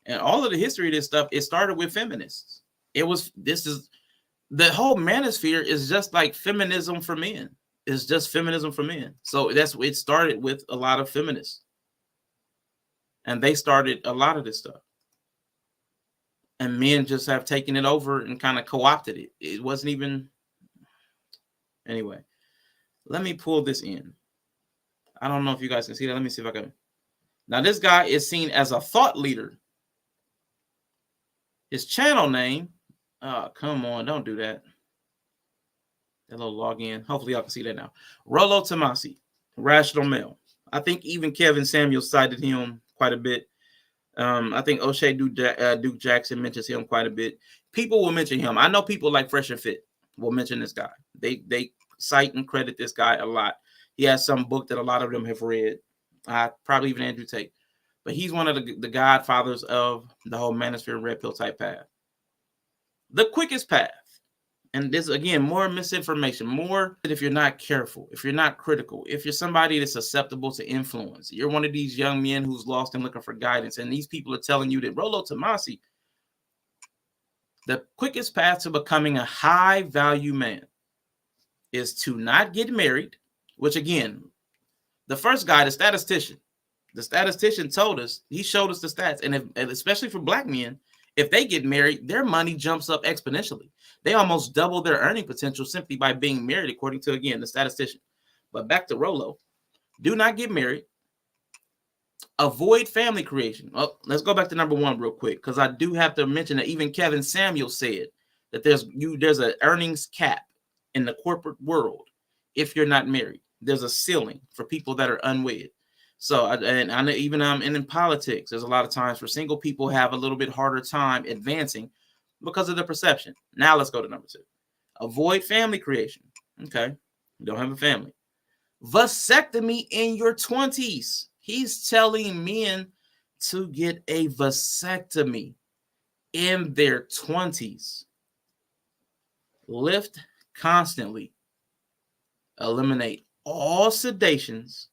And all of the history of this stuff, it started with feminists. This is the whole manosphere is just like feminism for men. It's just feminism for men. So it started with a lot of feminists. And they started a lot of this stuff. And men just have taken it over and kind of co-opted it. It wasn't even... Anyway, let me pull this in. I don't know if you guys can see that. Let me see if I can. Now, this guy is seen as a thought leader. His channel name... Oh, come on. Don't do that. That little login. Hopefully, y'all can see that now. Rolo Tomasi, rational male. I think even Kevin Samuels cited him quite a bit. I think O'Shea Duke Jackson mentions him quite a bit. People will mention him. I know people like Fresh and Fit will mention this guy. They cite and credit this guy a lot. He has some book that a lot of them have read. Probably even Andrew Tate. But he's one of the godfathers of the whole manosphere red pill type path. The quickest path. And this, again, more misinformation, more if you're not careful, if you're not critical, if you're somebody that's susceptible to influence, you're one of these young men who's lost and looking for guidance, and these people are telling you that Rolo Tomasi, the quickest path to becoming a high-value man is to not get married, which, again, the first guy, the statistician told us, he showed us the stats, and especially for black men, if they get married, their money jumps up exponentially. They almost double their earning potential simply by being married, according to, again, the statistician. But back to Rolo. Do not get married. Avoid family creation. Oh, let's go back to number one real quick, because I do have to mention that even Kevin Samuel said that there's an earnings cap in the corporate world if you're not married. There's a ceiling for people that are unwed. So, and I know even in politics, there's a lot of times where single people have a little bit harder time advancing because of the perception. Now let's go to number two. Avoid family creation. Okay. You don't have a family. Vasectomy in your 20s. He's telling men to get a vasectomy in their 20s. Lift constantly. Eliminate all sedations.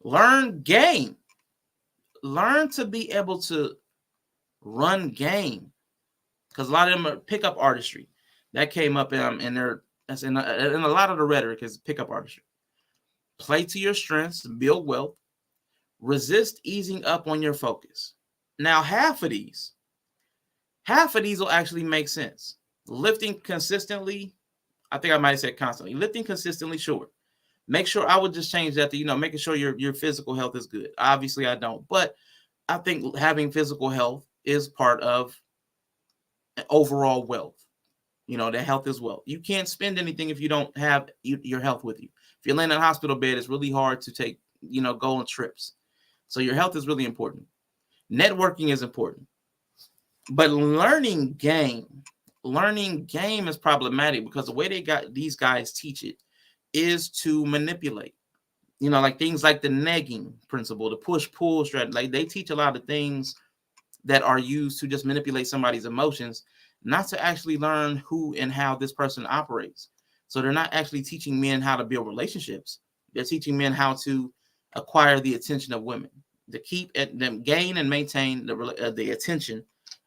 Learn game. Learn to be able to run game. Because a lot of them are pickup artistry. That came up in a lot of the rhetoric is pickup artistry. Play to your strengths, build wealth. Resist easing up on your focus. Now, half of these will actually make sense. Lifting consistently, I think I might have said constantly. Lifting consistently, sure. Make sure, I would just change that to, making sure your physical health is good. Obviously, I don't. But I think having physical health is part of overall wealth. That health is wealth. You can't spend anything if you don't have your health with you. If you're laying in a hospital bed, it's really hard to take, go on trips. So your health is really important. Networking is important. But learning game is problematic because the way these guys teach it is to manipulate. Like things like the negging principle, the push-pull strategy. Like they teach a lot of things that are used to just manipulate somebody's emotions, not to actually learn who and how this person operates. So they're not actually teaching men how to build relationships. They're teaching men how to acquire the attention of women, to keep them, gain and maintain the attention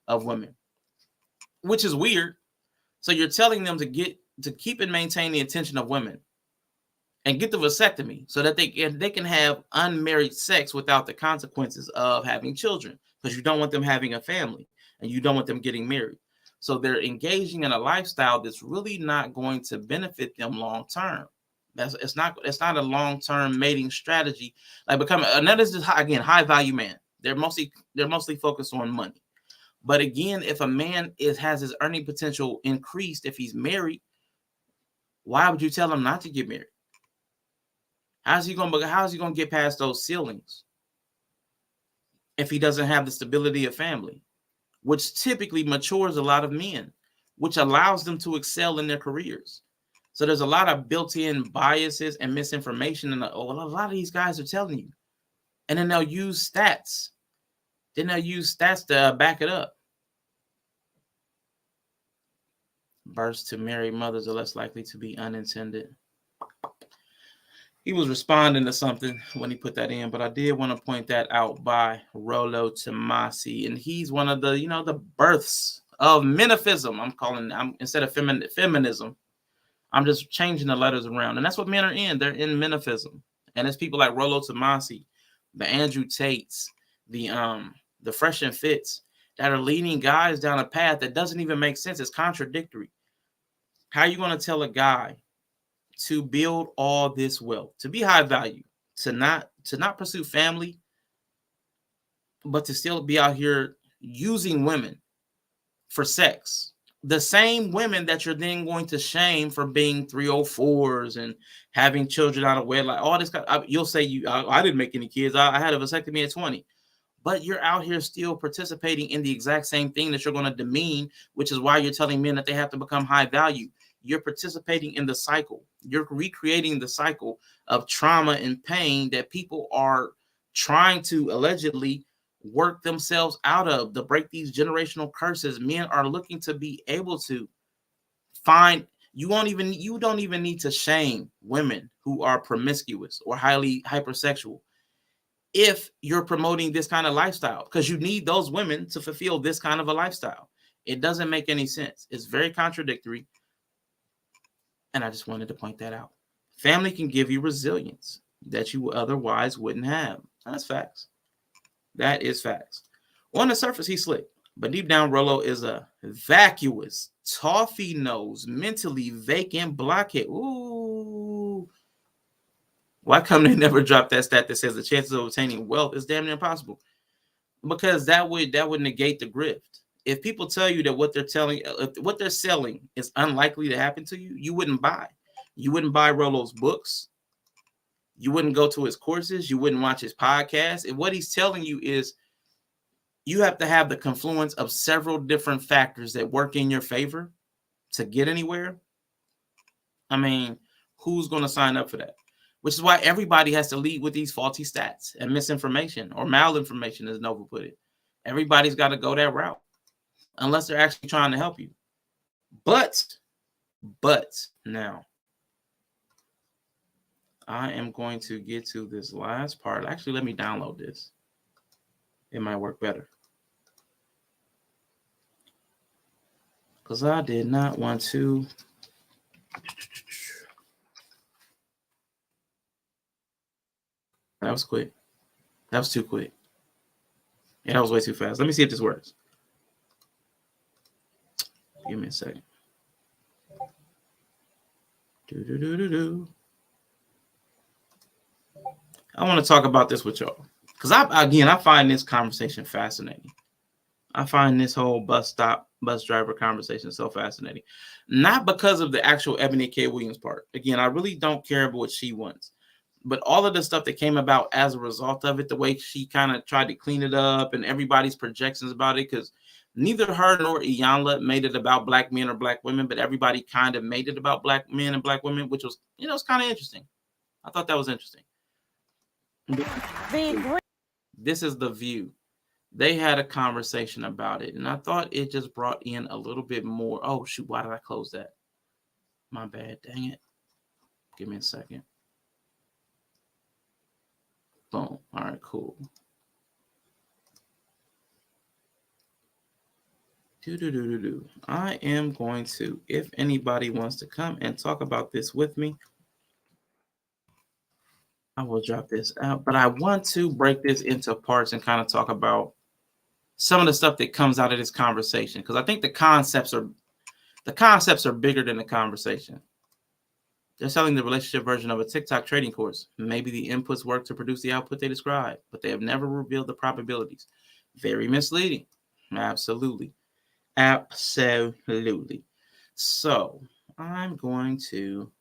of women, which is weird. So you're telling them to keep and maintain the attention of women and get the vasectomy so that they can have unmarried sex without the consequences of having children, because you don't want them having a family and you don't want them getting married. So they're engaging in a lifestyle that's really not going to benefit them long term. It's not a long-term mating strategy. Like becoming another is just high value man. They're mostly focused on money. But again, if a man has his earning potential increased, if he's married, why would you tell him not to get married? How is he gonna get past those ceilings if he doesn't have the stability of family, which typically matures a lot of men, which allows them to excel in their careers? So there's a lot of built-in biases and misinformation, and a lot of these guys are telling you, and then they'll use stats. Then they'll use stats to back it up. Births to married mothers are less likely to be unintended. He was responding to something when he put that in, but I did want to point that out by Rollo Tomasi, and he's one of the, the births of menophism. Instead of feminism, I'm just changing the letters around, and that's what men are in. They're in menophism, and it's people like Rollo Tomasi, the Andrew Tates, the Fresh and Fits that are leading guys down a path that doesn't even make sense. It's contradictory. How are you going to tell a guy to build all this wealth, to be high value, to not pursue family, but to still be out here using women for sex? The same women that you're then going to shame for being 304s and having children out of wedlock, all this. You'll say I didn't make any kids. I had a vasectomy at 20. But you're out here still participating in the exact same thing that you're going to demean, which is why you're telling men that they have to become high value. You're participating in the cycle. You're recreating the cycle of trauma and pain that people are trying to allegedly work themselves out of, to break these generational curses. Men are looking to be able to find. You don't even need to shame women who are promiscuous or highly hypersexual if you're promoting this kind of lifestyle, because you need those women to fulfill this kind of a lifestyle. It doesn't make any sense. It's very contradictory. And I just wanted to point that out. Family can give you resilience that you otherwise wouldn't have. That's facts. That is facts. On the surface, he's slick, but deep down, Rollo is a vacuous, toffee-nosed, mentally vacant blockhead. Ooh. Why come they never drop that stat that says the chances of obtaining wealth is damn near impossible? Because that would negate the grift. If people tell you that what they're selling is unlikely to happen to you, you wouldn't buy. You wouldn't buy Rollo's books. You wouldn't go to his courses. You wouldn't watch his podcast. And what he's telling you is you have to have the confluence of several different factors that work in your favor to get anywhere. I mean, who's going to sign up for that? Which is why everybody has to lead with these faulty stats and misinformation or malinformation, as Nova put it. Everybody's got to go that route unless they're actually trying to help you. But now I am going to get to this last part. Actually, let me download this. It might work better. Because I did not want to. That was quick. That was too quick. Yeah, that was way too fast. Let me see if this works. Give me a second. I want to talk about this with y'all. Because I find this conversation fascinating. I find this whole bus driver conversation so fascinating. Not because of the actual Eboni K Williams part. Again, I really don't care about what she wants. But all of the stuff that came about as a result of it, the way she kind of tried to clean it up and everybody's projections about it, because neither her nor Iyanla made it about black men or black women, but everybody kind of made it about black men and black women, which was, it's kind of interesting. I thought that was interesting. This is The View. They had a conversation about it, and I thought it just brought in a little bit more. Oh, shoot, why did I close that? My bad, dang it. Give me a second. Boom. All right, cool. I am going to, if anybody wants to come and talk about this with me, I will drop this out. But I want to break this into parts and kind of talk about some of the stuff that comes out of this conversation, because I think the concepts are bigger than the conversation. They're selling the relationship version of a TikTok trading course. Maybe the inputs work to produce the output they describe, but they have never revealed the probabilities. Very misleading. Absolutely. Absolutely. So I'm going to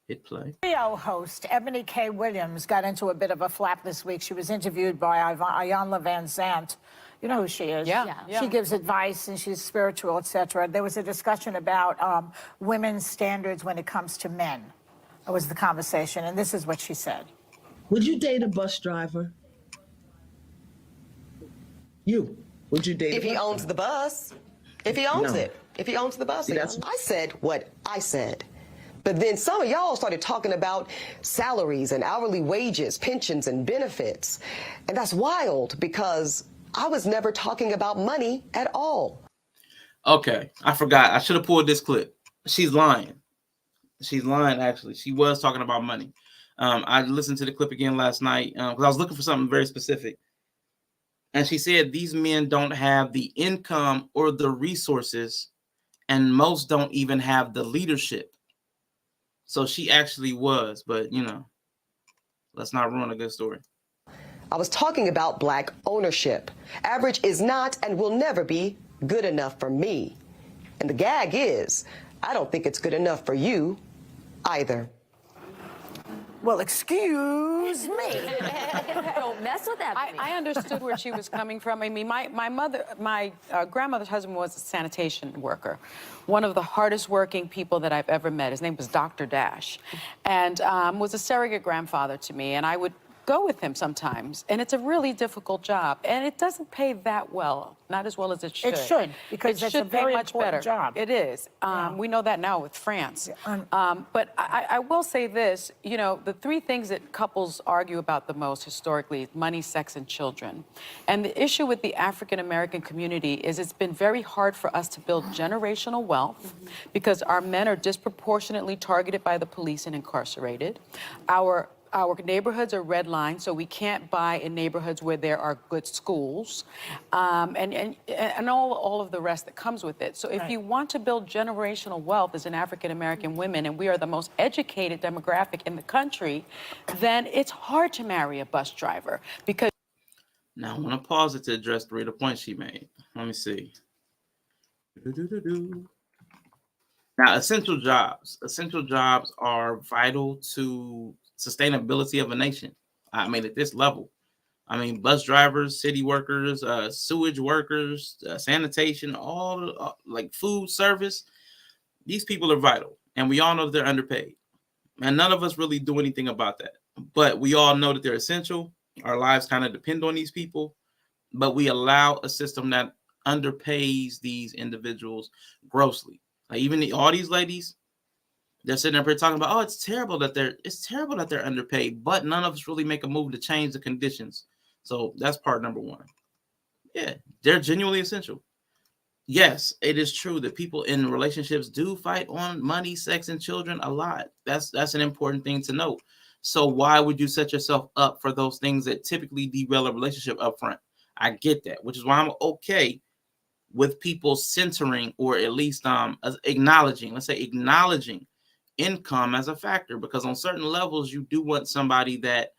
hit play. Radio host Eboni K Williams got into a bit of a flap this week. She was interviewed by Ayanna Van Zandt. You know who she is? Yeah. She gives advice and she's spiritual, etc. There was a discussion about women's standards when it comes to men. It was the conversation, and this is what she said. Would you date a bus driver? Would you date if he owns the bus? If he owns it. If he owns the bus. See, I said what I said. But then some of y'all started talking about salaries and hourly wages, pensions and benefits. And that's wild because I was never talking about money at all. Okay, I forgot. I should have pulled this clip. She's lying. She's lying, actually. She was talking about money. I listened to the clip again last night because I was looking for something very specific. And she said these men don't have the income or the resources, and most don't even have the leadership. So she actually was, but, you know, let's not ruin a good story. I was talking about Black ownership. Average is not and will never be good enough for me. And the gag is, I don't think it's good enough for you either. Well, excuse me. Don't mess with that. I understood where she was coming from. I mean, my grandmother's husband was a sanitation worker, one of the hardest working people that I've ever met. His name was Dr. Dash, and was a surrogate grandfather to me, and I would go with him sometimes, and it's a really difficult job, and it doesn't pay that well, not as well as it should. It should, because it's a very much important better. job. It is. We know that now with France. But I will say this, you know, the three things that couples argue about the most historically: money, sex, and children. And the issue with the African-American community is it's been very hard for us to build generational wealth because our men are disproportionately targeted by the police and incarcerated. Our neighborhoods are redlined, so we can't buy in neighborhoods where there are good schools, and all of the rest that comes with it. So if you want to build generational wealth as an African-American woman, and we are the most educated demographic in the country, then it's hard to marry a bus driver because... Now, I want to pause it to address three of the points she made. Let me see. Now, essential jobs. Essential jobs are vital to sustainability of a nation. I mean, at this level, I mean, bus drivers, city workers, sewage workers, sanitation, all like food service. These people are vital, and we all know that they're underpaid, and none of us really do anything about that. But we all know that they're essential. Our lives kind of depend on these people, but we allow a system that underpays these individuals grossly. Like even all these ladies, they're sitting up here talking about, oh, it's terrible that they're underpaid, but none of us really make a move to change the conditions. So that's part number one. Yeah, they're genuinely essential. Yes, it is true that people in relationships do fight on money, sex, and children a lot. That's an important thing to note. So why would you set yourself up for those things that typically derail a relationship up front? I get that, which is why I'm okay with people centering or at least acknowledging income as a factor, because on certain levels you do want somebody that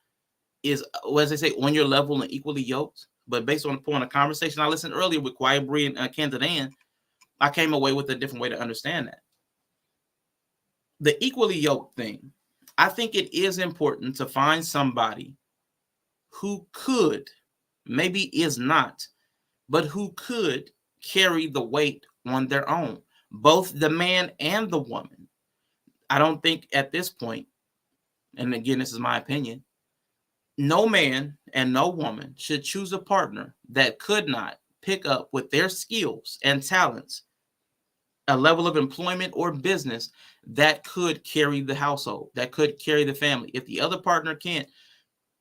is, as they say, on your level and equally yoked. But based on the point of conversation I listened earlier with Quiet Bree and Candid Ann, I came away with a different way to understand that. The equally yoked thing, I think it is important to find somebody who could, maybe is not, but who could carry the weight on their own, both the man and the woman. I don't think at this point, and again, this is my opinion, no man and no woman should choose a partner that could not pick up with their skills and talents a level of employment or business that could carry the household, that could carry the family. If the other partner can't,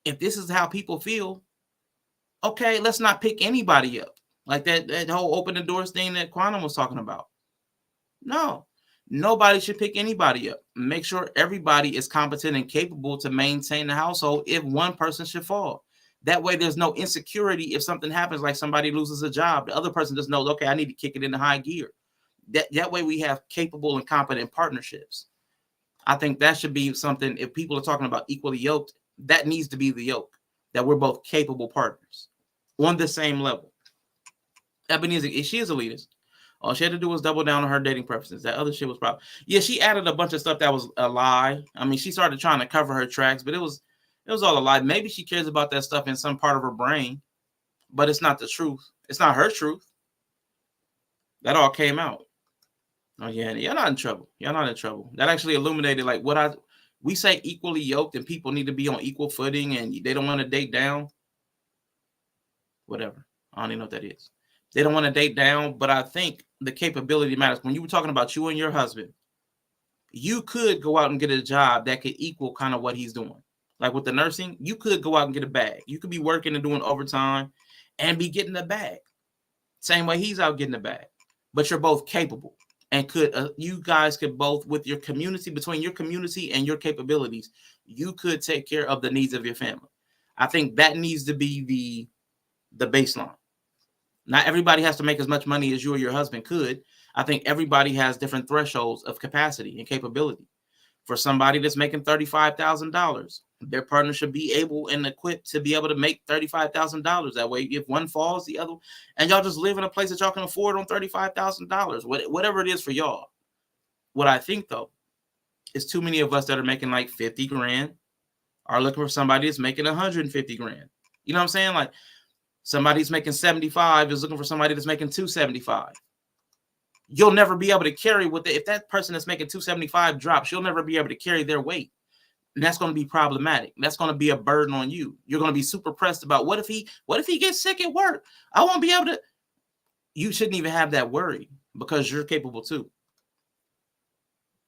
if this is how people feel, okay, let's not pick anybody up. Like that whole open the doors thing that Quantum was talking about. No, nobody should pick anybody up. Make sure everybody is competent and capable to maintain the household if one person should fall. That way there's no insecurity if something happens, like somebody loses a job. The other person just knows, okay, I need to kick it into high gear. That way we have capable and competent partnerships. I think that should be something, if people are talking about equally yoked, that needs to be the yoke, that we're both capable partners on the same level. Ebony she is a elitist. All she had to do was double down on her dating preferences. That other shit was probably, yeah, she added a bunch of stuff that was a lie. I mean, she started trying to cover her tracks, but it was all a lie. Maybe she cares about that stuff in some part of her brain, but it's not the truth. It's not her truth. That all came out. Oh yeah, you're not in trouble. You're not in trouble. That actually illuminated like we say equally yoked and people need to be on equal footing and they don't want to date down. Whatever. I don't even know what that is. They don't want to date down, but I think the capability matters. When you were talking about you and your husband, you could go out and get a job that could equal kind of what he's doing. Like with the nursing, you could go out and get a bag. You could be working and doing overtime and be getting a bag. Same way he's out getting a bag. But you're both capable. And you guys could both, with your community, between your community and your capabilities, you could take care of the needs of your family. I think that needs to be the baseline. Not everybody has to make as much money as you or your husband could. I think everybody has different thresholds of capacity and capability. For somebody that's making $35,000, their partner should be able and equipped to be able to make $35,000. That way, if one falls, the other, and y'all just live in a place that y'all can afford on $35,000, whatever it is for y'all. What I think though, is too many of us that are making like 50 grand are looking for somebody that's making 150 grand. You know what I'm saying? Like somebody's making 75 is looking for somebody that's making 275. You'll never be able to carry with it. If that person that's making 275 drops, you'll never be able to carry their weight. And that's going to be problematic. That's going to be a burden on you. You're going to be super pressed about what if he gets sick at work? I won't be able to. You shouldn't even have that worry because you're capable too.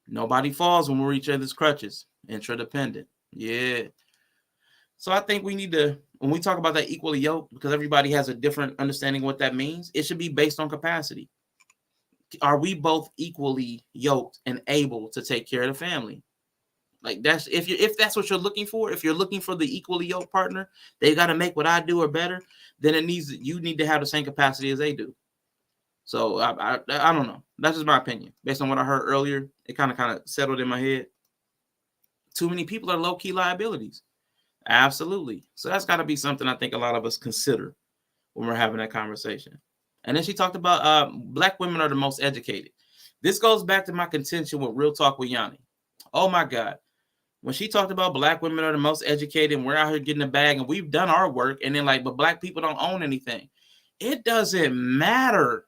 Nobody falls when we're each other's crutches. Interdependent. Yeah. So I think we need to, when we talk about that equally yoked, because everybody has a different understanding of what that means, it should be based on capacity. Are we both equally yoked and able to take care of the family? Like that's if that's what you're looking for. If you're looking for the equally yoked partner, they got to make what I do or better. Then you need to have the same capacity as they do. So I don't know. That's just my opinion based on what I heard earlier. It kind of settled in my head. Too many people are low key liabilities. Absolutely. So that's got to be something I think a lot of us consider when we're having that conversation. And then she talked about Black women are the most educated. This goes back to my contention with Real Talk with Yanni. Oh my God. When she talked about Black women are the most educated and we're out here getting a bag and we've done our work and then but Black people don't own anything. It doesn't matter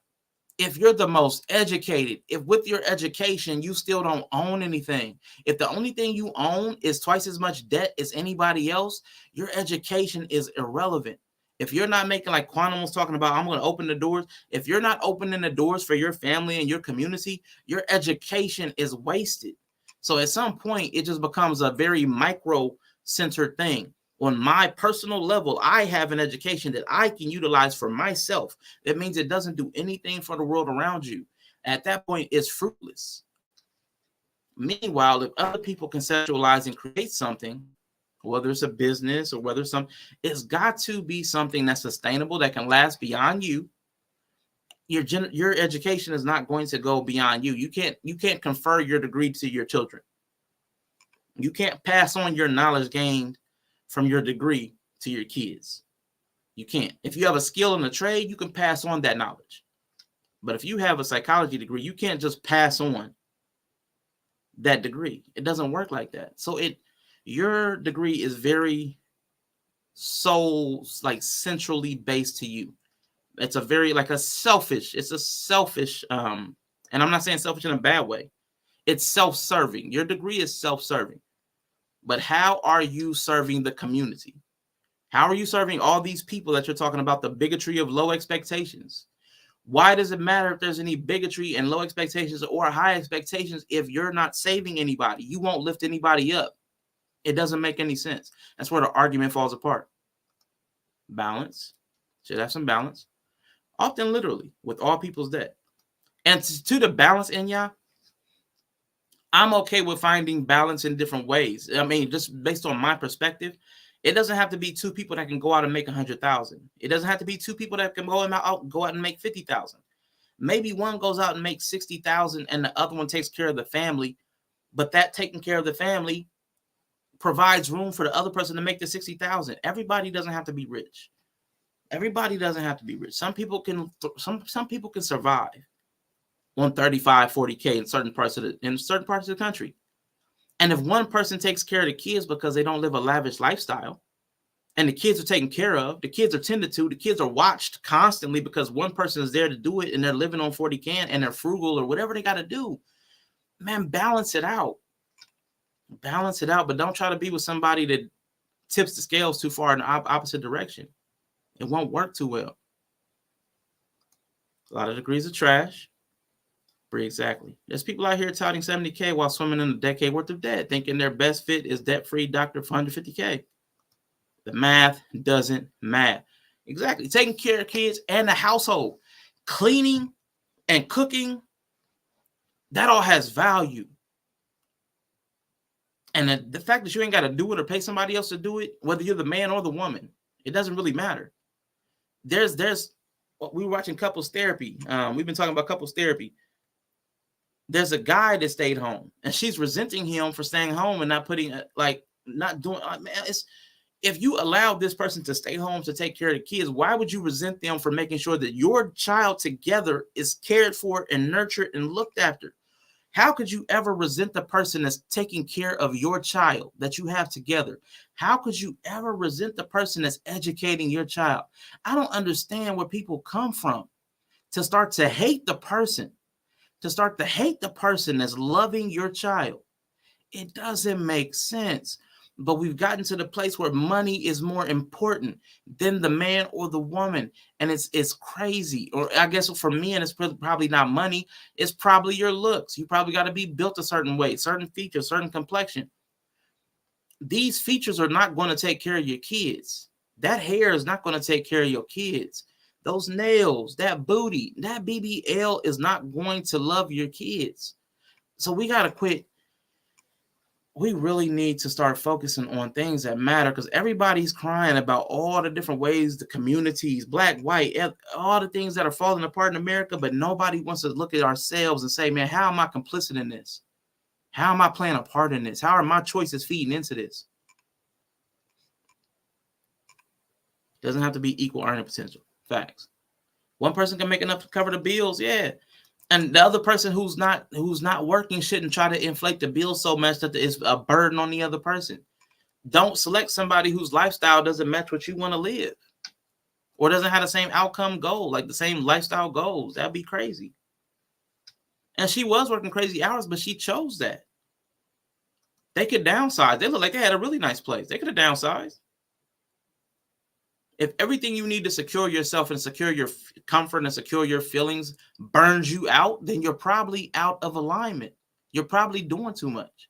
if you're the most educated. If with your education, you still don't own anything. If the only thing you own is twice as much debt as anybody else, your education is irrelevant. If you're not making, like Quantum was talking about, I'm going to open the doors. If you're not opening the doors for your family and your community, your education is wasted. So at some point, it just becomes a very micro-centered thing. On my personal level, I have an education that I can utilize for myself. That means it doesn't do anything for the world around you. At that point, it's fruitless. Meanwhile, if other people conceptualize and create something, whether it's a business or whether it's got to be something that's sustainable, that can last beyond you. Your education is not going to go beyond you. You can't confer your degree to your children. You can't pass on your knowledge gained from your degree to your kids. You can't. If you have a skill in a trade, you can pass on that knowledge. But if you have a psychology degree, you can't just pass on that degree. It doesn't work like that. So your degree is very centrally based to you. It's a selfish, and I'm not saying selfish in a bad way. It's self-serving. Your degree is self-serving. But how are you serving the community? How are you serving all these people that you're talking about, the bigotry of low expectations? Why does it matter if there's any bigotry and low expectations or high expectations if you're not saving anybody? You won't lift anybody up. It doesn't make any sense. That's where the argument falls apart. Balance. Should have some balance. Often literally with all people's debt. And to the balance in y'all, I'm okay with finding balance in different ways. I mean, just based on my perspective, it doesn't have to be two people that can go out and make 100,000. It doesn't have to be two people that can go out and make 50,000. Maybe one goes out and makes 60,000 and the other one takes care of the family, but that taking care of the family provides room for the other person to make the 60,000. Everybody doesn't have to be rich. Everybody doesn't have to be rich. Some people can survive on 35, 40K in certain parts of the country. And if one person takes care of the kids because they don't live a lavish lifestyle, and the kids are taken care of, the kids are tended to, the kids are watched constantly because one person is there to do it, and they're living on 40K and they're frugal or whatever they got to do. Man, balance it out. Balance it out, but don't try to be with somebody that tips the scales too far in the opposite direction. It won't work too well. A lot of degrees of trash. Exactly. There's people out here touting 70K while swimming in a decade worth of debt, thinking their best fit is debt-free doctor for 150K. The math doesn't math. Exactly. Taking care of kids and the household, cleaning and cooking, that all has value. And the fact that you ain't got to do it or pay somebody else to do it, whether you're the man or the woman, it doesn't really matter. We were watching couples therapy. We've been talking about couples therapy. There's a guy that stayed home, and she's resenting him for staying home and not doing. If you allowed this person to stay home to take care of the kids, why would you resent them for making sure that your child together is cared for and nurtured and looked after? How could you ever resent the person that's taking care of your child that you have together? How could you ever resent the person that's educating your child? I don't understand where people come from to start to hate the person. That's loving your child. It doesn't make sense. But we've gotten to the place where money is more important than the man or the woman. And it's crazy. Or I guess for men, it's probably not money. It's probably your looks. You probably got to be built a certain way, certain features, certain complexion. These features are not going to take care of your kids. That hair is not going to take care of your kids. Those nails, that booty, that BBL is not going to love your kids. So we got to quit. We really need to start focusing on things that matter, because everybody's crying about all the different ways, the communities, black, white, all the things that are falling apart in America, but nobody wants to look at ourselves and say, man, how am I complicit in this? How am I playing a part in this? How are my choices feeding into this? Doesn't have to be equal earning potential. Facts. One person can make enough to cover the bills, yeah. And the other person who's not working shouldn't try to inflate the bill so much that it's a burden on the other person. Don't select somebody whose lifestyle doesn't match what you want to live, or doesn't have the same outcome goal, like the same lifestyle goals. That'd be crazy. And she was working crazy hours, but she chose that. They could downsize. They look like they had a really nice place. They could have downsized. If everything you need to secure yourself and secure your comfort and secure your feelings burns you out, then you're probably out of alignment. You're probably doing too much.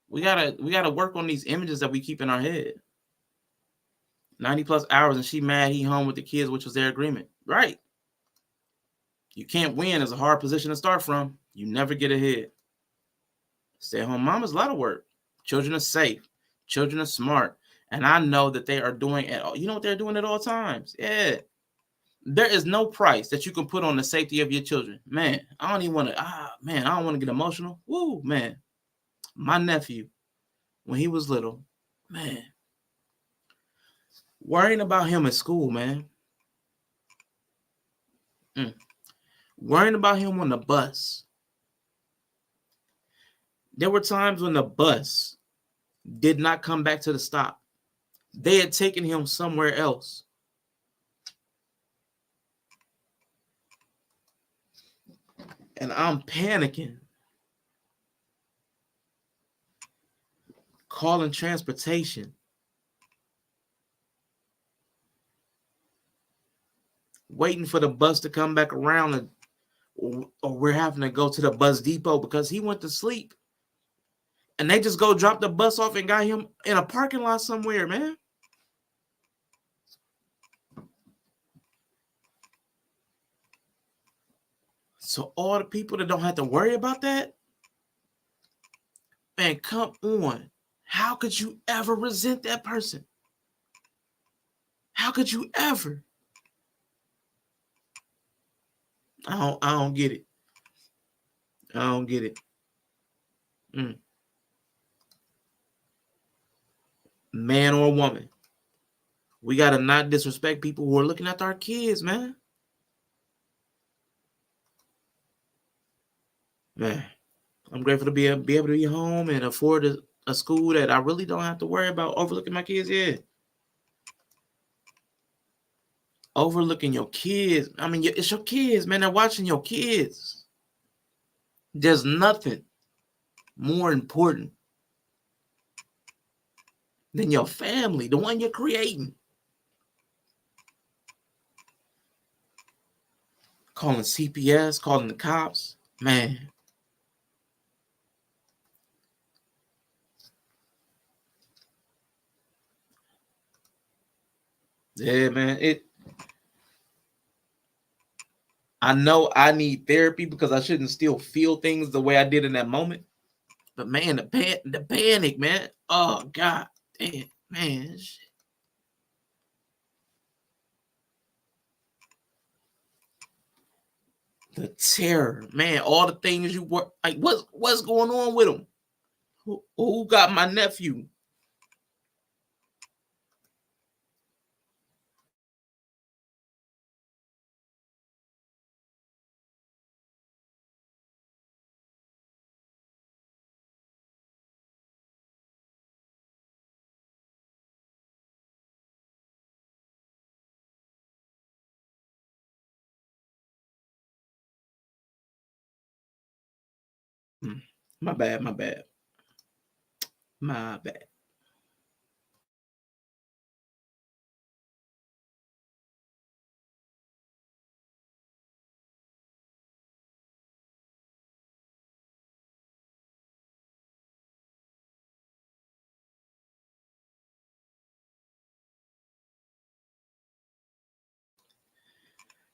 We gotta work on these images that we keep in our head. 90 plus hours and she mad he home with the kids, which was their agreement. Right. You can't win is a hard position to start from. You never get ahead. Stay at home mom is a lot of work. Children are safe. Children are smart. And I know that they are doing it. You know what they're doing at all times? Yeah. There is no price that you can put on the safety of your children. Man, I don't even want to, I don't want to get emotional. Woo, man. My nephew, when he was little, man, worrying about him at school, man. Worrying about him on the bus. There were times when the bus did not come back to the stop. They had taken him somewhere else. And I'm panicking. Calling transportation. Waiting for the bus to come back around, or we're having to go to the bus depot because he went to sleep. And they just go drop the bus off and got him in a parking lot somewhere, man. So all the people that don't have to worry about that, man, come on. How could you ever resent that person? How could you ever? I don't get it. I don't get it. Man or woman, we gotta not disrespect people who are looking after our kids, man. Man, I'm grateful to be able to be home and afford a school that I really don't have to worry about overlooking my kids. Yeah, overlooking your kids. I mean, it's your kids, man. They're watching your kids. There's nothing more important than your family, the one you're creating. Calling CPS, calling the cops, man. Yeah, man. I know I need therapy because I shouldn't still feel things the way I did in that moment. But man, the panic, man. Oh God, damn, man. Shit. The terror, man. All the things you were like, what's going on with him? Who got my nephew? My bad.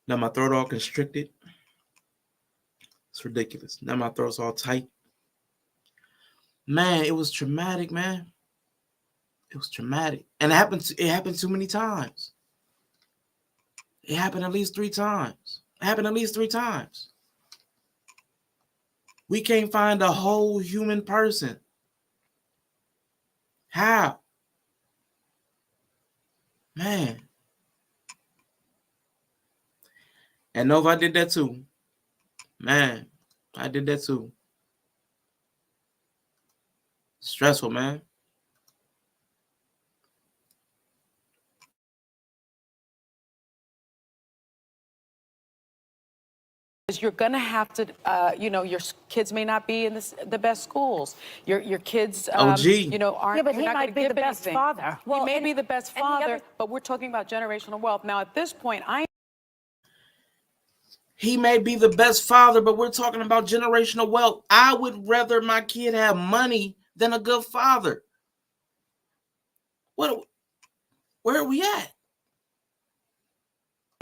Now my throat all constricted. It's ridiculous. Now my throat's all tight. Man, it was traumatic, man. It was traumatic. And it happened too many times. It happened at least 3 times. We can't find a whole human person. How? Man. And Nova, I did that too. Man, I did that too. Stressful, man. You're going to have to, your kids may not be in the best schools. Your kids, aren't. Yeah, but he might be the best father. Well, he may be the best father, but we're talking about generational wealth. Now, at this point, He may be the best father, but we're talking about generational wealth. I would rather my kid have money than a good father. Where are we at?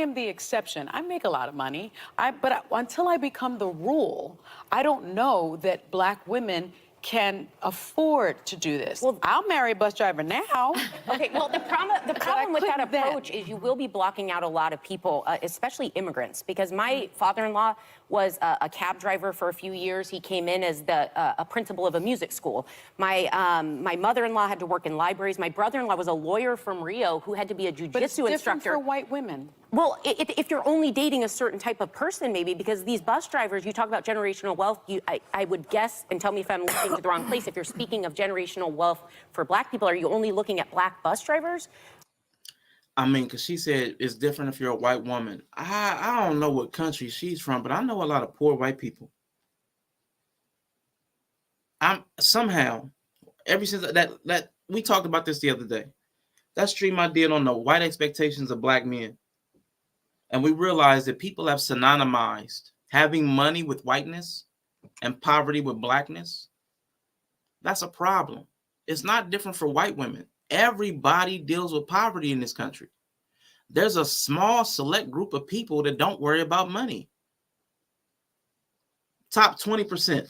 I am the exception. I make a lot of money, but until I become the rule, I don't know that Black women can afford to do this. Well, I'll marry a bus driver now. Okay, well, the problem with that approach is you will be blocking out a lot of people, especially immigrants, because my father-in-law was a cab driver for a few years. He came in as a principal of a music school. My mother-in-law had to work in libraries. My brother-in-law was a lawyer from Rio who had to be a jujitsu instructor. But it's different for white women. Well, if you're only dating a certain type of person, maybe, because these bus drivers, you talk about generational wealth, I would guess, and tell me if I'm listening to the wrong place, if you're speaking of generational wealth for Black people, are you only looking at Black bus drivers? I mean, because she said it's different if you're a white woman. I don't know what country she's from, but I know a lot of poor white people. Somehow, ever since that we talked about this the other day, that stream I did on the white expectations of Black men. And we realized that people have synonymized having money with whiteness and poverty with Blackness. That's a problem. It's not different for white women. Everybody deals with poverty in this country. There's a small select group of people that don't worry about money. Top 20%.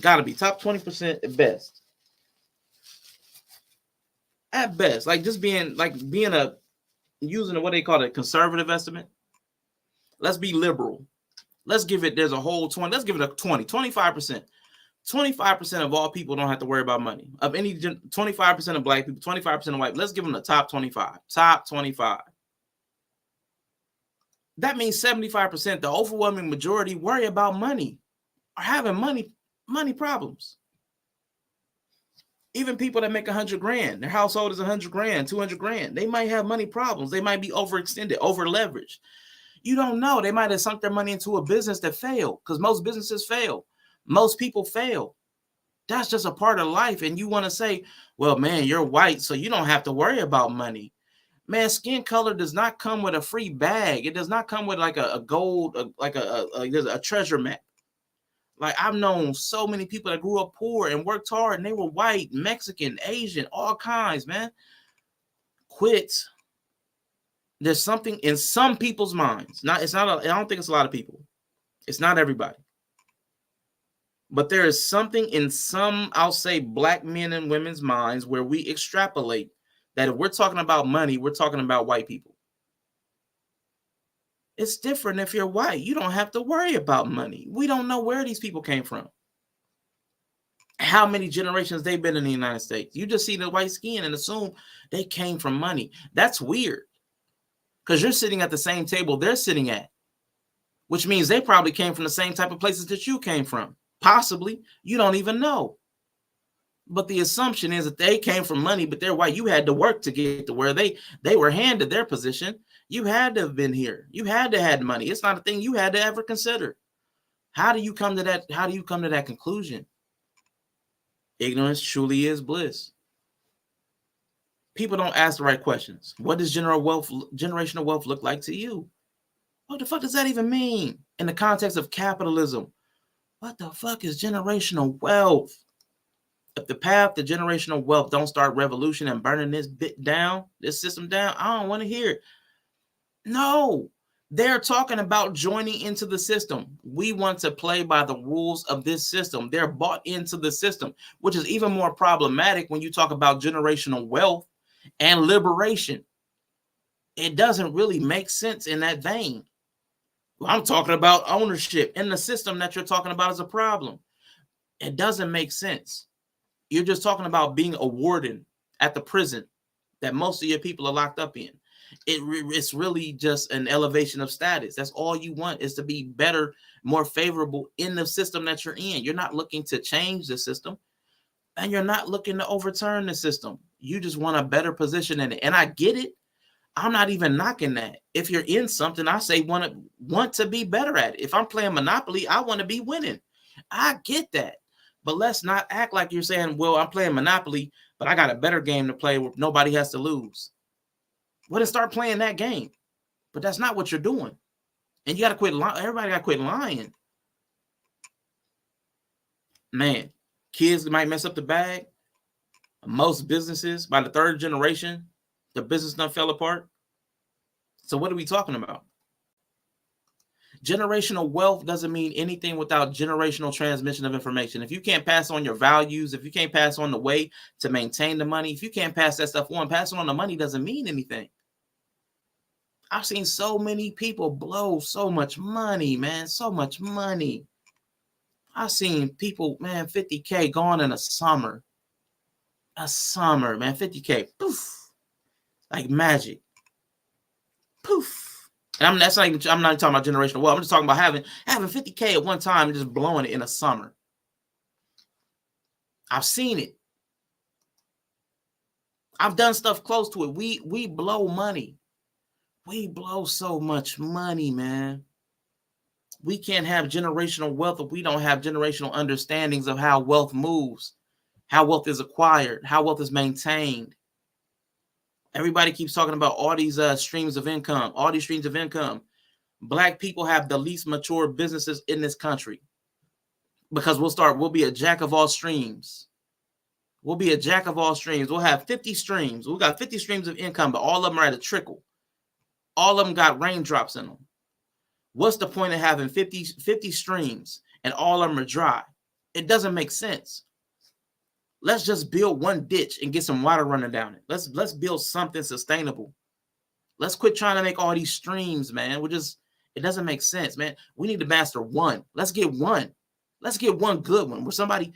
Gotta be top 20% at best. At best. Like just being using what they call a conservative estimate. Let's be liberal. Let's give it, there's a whole 20. Let's give it a 25%. 25% of all people don't have to worry about money. Of any 25% of black people, 25% of white. Let's give them the top 25. Top 25. That means 75%, the overwhelming majority, worry about money, are having money problems. Even people that make 100 grand, their household is 100 grand, 200 grand. They might have money problems. They might be overextended, over leveraged. You don't know. They might have sunk their money into a business that failed, because most businesses fail. Most people fail. That's just a part of life. And you want to say, well, man, you're white, so you don't have to worry about money. Man, skin color does not come with a free bag. It does not come with like a gold, like a treasure map. Like, I've known so many people that grew up poor and worked hard, and they were white, Mexican, Asian, all kinds, man. Quit. There's something in some people's minds. I don't think it's a lot of people. It's not everybody. But there is something in some, I'll say, black men and women's minds where we extrapolate that if we're talking about money, we're talking about white people. It's different if you're white. You don't have to worry about money. We don't know where these people came from, how many generations they've been in the United States. You just see the white skin and assume they came from money. That's weird, because you're sitting at the same table they're sitting at, which means they probably came from the same type of places that you came from. Possibly. You don't even know. But the assumption is that they came from money, but they're white. You had to work to get to where they were handed their position. You had to have been here. You had to have money. It's not a thing you had to ever consider. How do you come to that? How do you come to that conclusion? Ignorance truly is bliss. People don't ask the right questions. What does generational wealth look like to you? What the fuck does that even mean in the context of capitalism? What the fuck is generational wealth? If the path to generational wealth don't start revolution and burning this bit down, this system down, I don't want to hear it. No, they're talking about joining into the system. We want to play by the rules of this system. They're bought into the system, which is even more problematic when you talk about generational wealth and liberation. It doesn't really make sense in that vein. I'm talking about ownership, and the system that you're talking about is a problem. It doesn't make sense. You're just talking about being a warden at the prison that most of your people are locked up in. It's really just an elevation of status. That's all you want, is to be better, more favorable in the system that you're in. You're not looking to change the system, and you're not looking to overturn the system. You just want a better position in it. And I get it. I'm not even knocking that. If you're in something, I say want to be better at it. If I'm playing Monopoly, I want to be winning. I get that. But let's not act like you're saying, well, I'm playing Monopoly, but I got a better game to play where nobody has to lose. Well, then start playing that game. But that's not what you're doing. And you got to quit lying. Everybody got to quit lying. Man, kids might mess up the bag. Most businesses, by the third generation, the business done fell apart. So what are we talking about? Generational wealth doesn't mean anything without generational transmission of information. If you can't pass on your values, if you can't pass on the way to maintain the money, if you can't pass that stuff on, passing on the money doesn't mean anything. I've seen so many people blow so much money, man, so much money. I've seen people, man, 50K gone in a summer. A summer, man, 50K, poof, like magic. Poof. And I'm not even talking about generational wealth. I'm just talking about having 50K at one time and just blowing it in a summer. I've seen it. I've done stuff close to it. We blow money. We blow so much money, man. We can't have generational wealth if we don't have generational understandings of how wealth moves, how wealth is acquired, how wealth is maintained. Everybody keeps talking about all these streams of income, all these streams of income. Black people have the least mature businesses in this country because we'll be a jack of all streams. We'll be a jack of all streams. We'll have 50 streams. We've got 50 streams of income, but all of them are at a trickle. All of them got raindrops in them. What's the point of having 50 streams and all of them are dry? It doesn't make sense. Let's just build one ditch and get some water running down it. Let's build something sustainable. Let's quit trying to make all these streams, man. It doesn't make sense, man. We need to master one. Let's get one. Let's get one good one where somebody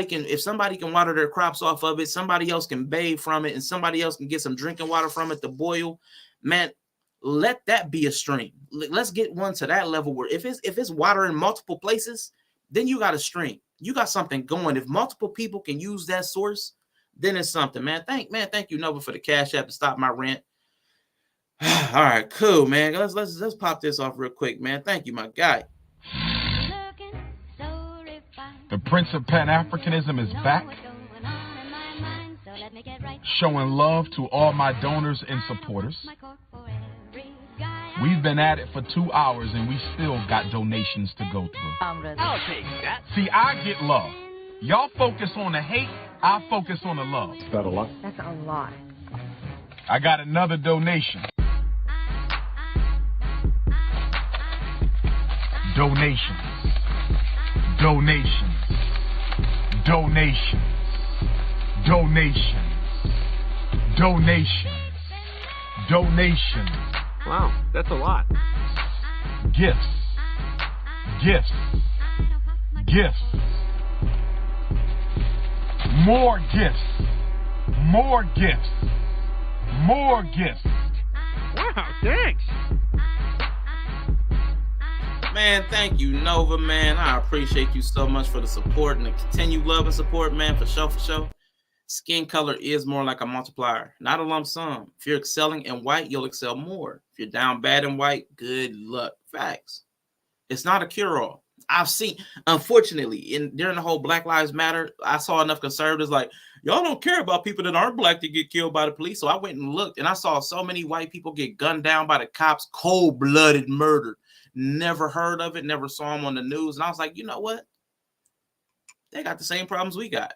can, if somebody can water their crops off of it, somebody else can bathe from it, and somebody else can get some drinking water from it to boil. Man, let that be a stream. Let's get one to that level where if it's water in multiple places, then you got a stream. You got something going. If multiple people can use that source, then it's something, man. Thank you, Nova, for the Cash App to stop my rant. All right, cool, man. Let's pop this off real quick, man. Thank you, my guy. The Prince of Pan-Africanism is back, showing love to all my donors and supporters. We've been at it for 2 hours and we still got donations to go through. I'll take that. See, I get love. Y'all focus on the hate, I focus on the love. Is that a lot? That's a lot. I got another donation. Donations. Donations. Donations. Donations. Donations. Donations. Wow, that's a lot. Gifts. Gifts. Gifts. More gifts. More gifts. More gifts. Wow, thanks. Man, thank you, Nova, man. I appreciate you so much for the support and the continued love and support, man, for sure. Skin color is more like a multiplier, not a lump sum. If you're excelling in white, you'll excel more. If you're down bad in white, good luck. Facts. It's not a cure-all. I've seen, unfortunately, during the whole Black Lives Matter, I saw enough conservatives like, y'all don't care about people that aren't black to get killed by the police. So I went and looked, and I saw so many white people get gunned down by the cops, cold-blooded murder. Never heard of it, never saw them on the news. And I was like, you know what? They got the same problems we got.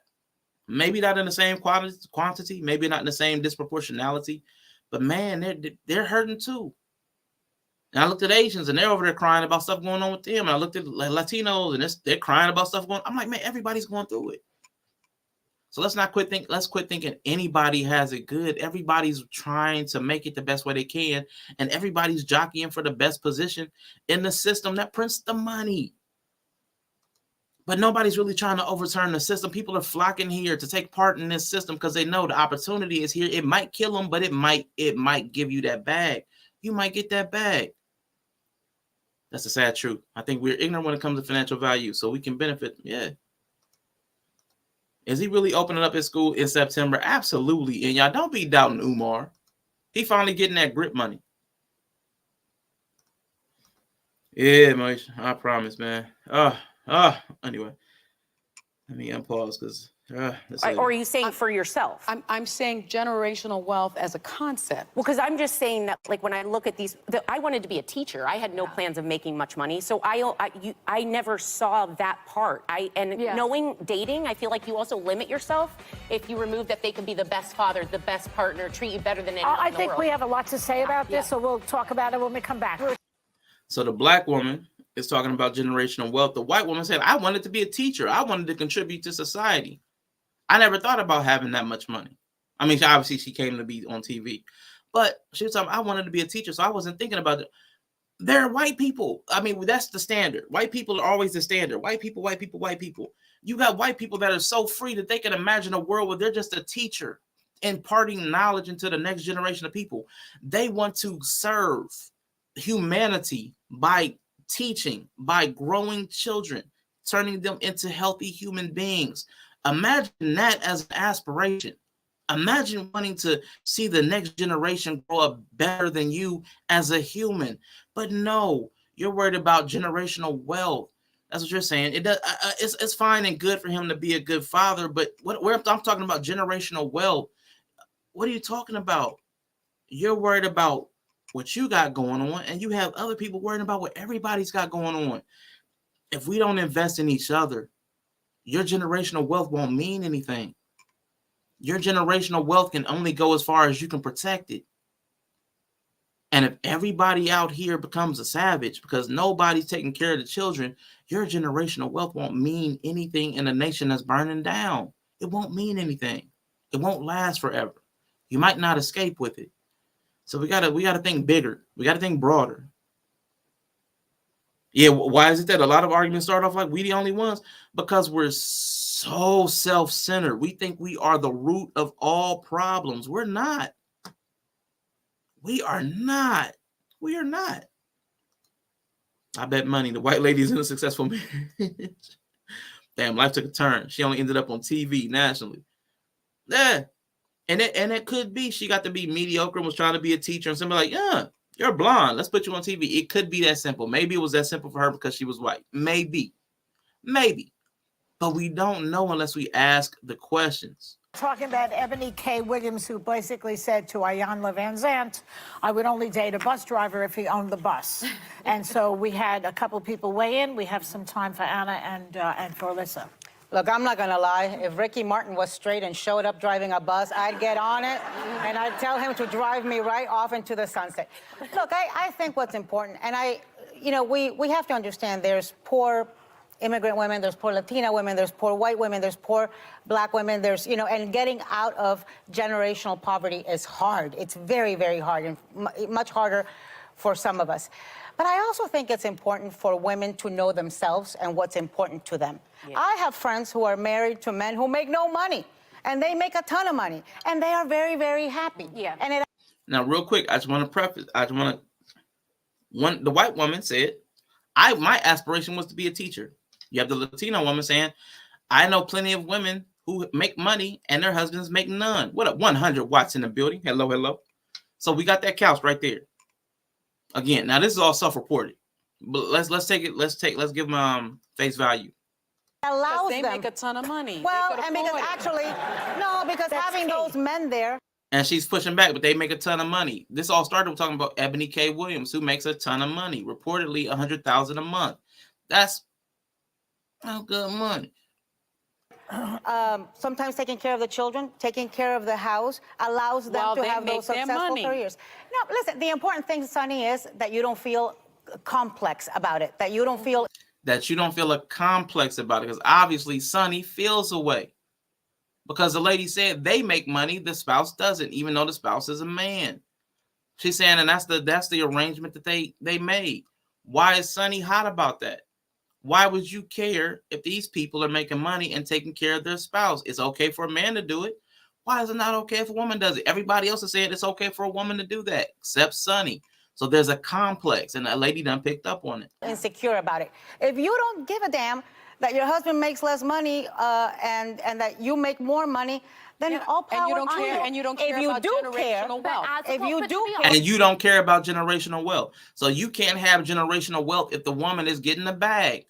Maybe not in the same quantity, maybe not in the same disproportionality, but man, they're hurting too. And I looked at Asians and they're over there crying about stuff going on with them. And I looked at Latinos and they're crying about stuff going on. I'm like, man, everybody's going through it. So let's quit thinking anybody has it good. Everybody's trying to make it the best way they can. And everybody's jockeying for the best position in the system that prints the money. But nobody's really trying to overturn the system. People are flocking here to take part in this system because they know the opportunity is here. It might kill them, but it might give you that bag. You might get that bag. That's the sad truth. I think we're ignorant when it comes to financial value, so we can benefit. Yeah. Is he really opening up his school in September? Absolutely. And y'all don't be doubting Umar. He finally getting that grip money. Yeah, Moish, I promise, man. Anyway, let me unpause because. Or are you saying for yourself? I'm saying generational wealth as a concept. Well, because I'm just saying that, like, when I look at these, I wanted to be a teacher. I had no plans of making much money, so I never saw that part. Knowing dating, I feel like you also limit yourself if you remove that they could be the best father, the best partner, treat you better than anyone in the world. I think we have a lot to say about this, so we'll talk about it when we come back. So the black woman is talking about generational wealth. The white woman said, I wanted to be a teacher. I wanted to contribute to society. I never thought about having that much money. I mean, obviously she came to be on TV, but she was talking, I wanted to be a teacher, so I wasn't thinking about it. They're white people. I mean, that's the standard. White people are always the standard. White people, white people, white people. You got white people that are so free that they can imagine a world where they're just a teacher imparting knowledge into the next generation of people. They want to serve humanity by teaching, by growing children, turning them into healthy human beings. Imagine that as an aspiration. Imagine wanting to see the next generation grow up better than you as a human. But no, you're worried about generational wealth. That's what you're saying. It's fine and good for him to be a good father, but I'm talking about generational wealth. What are you talking about? You're worried about what you got going on, and you have other people worrying about what everybody's got going on. If we don't invest in each other, your generational wealth won't mean anything. Your generational wealth can only go as far as you can protect it. And if everybody out here becomes a savage because nobody's taking care of the children, your generational wealth won't mean anything in a nation that's burning down. It won't mean anything. It won't last forever. You might not escape with it. So we gotta think bigger. We gotta think broader. Yeah, why is it that a lot of arguments start off like we the only ones? Because we're so self-centered. We think we are the root of all problems. We're not. We are not. We are not. I bet money the white lady is in a successful marriage. Damn, life took a turn. She only ended up on TV nationally. Yeah. And it could be she got to be mediocre and was trying to be a teacher, and somebody like, yeah, you're blonde. Let's put you on TV. It could be that simple. Maybe it was that simple for her because she was white. Maybe. But we don't know unless we ask the questions. Talking about Eboni K Williams, who basically said to Ayanna Van Zant, I would only date a bus driver if he owned the bus. And so we had a couple people weigh in. We have some time for Anna and for Alyssa. Look, I'm not gonna lie. If Ricky Martin was straight and showed up driving a bus, I'd get on it and I'd tell him to drive me right off into the sunset. Look, I think what's important, and we have to understand there's poor immigrant women, there's poor Latina women, there's poor white women, there's poor black women, there's, and getting out of generational poverty is hard. It's very, very hard, and much harder for some of us. But I also think it's important for women to know themselves and what's important to them. Yeah. I have friends who are married to men who make no money, and they make a ton of money, and they are very, very happy. Yeah. And now, real quick, I just want to preface. The white woman said, my aspiration was to be a teacher. You have the Latino woman saying, I know plenty of women who make money and their husbands make none. What up? 100 watts in the building. Hello, hello. So we got that couch right there. Again, now this is all self-reported, but let's give them face value. Allows they them. Make a ton of money. Well, and because actually, no, because having those men there. And she's pushing back, but they make a ton of money. This all started with talking about Eboni K Williams, who makes a ton of money, reportedly $100,000 a month. That's good money. Sometimes taking care of the children, taking care of the house, allows them to have those successful careers. No, listen, the important thing, Sonny, is that you don't feel complex about it, that you don't feel a complex about it, because obviously Sonny feels a way. Because the lady said they make money, the spouse doesn't, even though the spouse is a man. She's saying, and that's the arrangement that they made. Why is Sonny hot about that? Why would you care if these people are making money and taking care of their spouse? It's okay for a man to do it. Why is it not okay if a woman does it? Everybody else is saying it's okay for a woman to do that, except Sonny. So there's a complex, and that lady done picked up on it. Insecure about it. If you don't give a damn that your husband makes less money and that you make more money, then all power to you. And you don't care about generational wealth. If you do care. And you don't care about generational wealth. So you can't have generational wealth if the woman is getting the bag.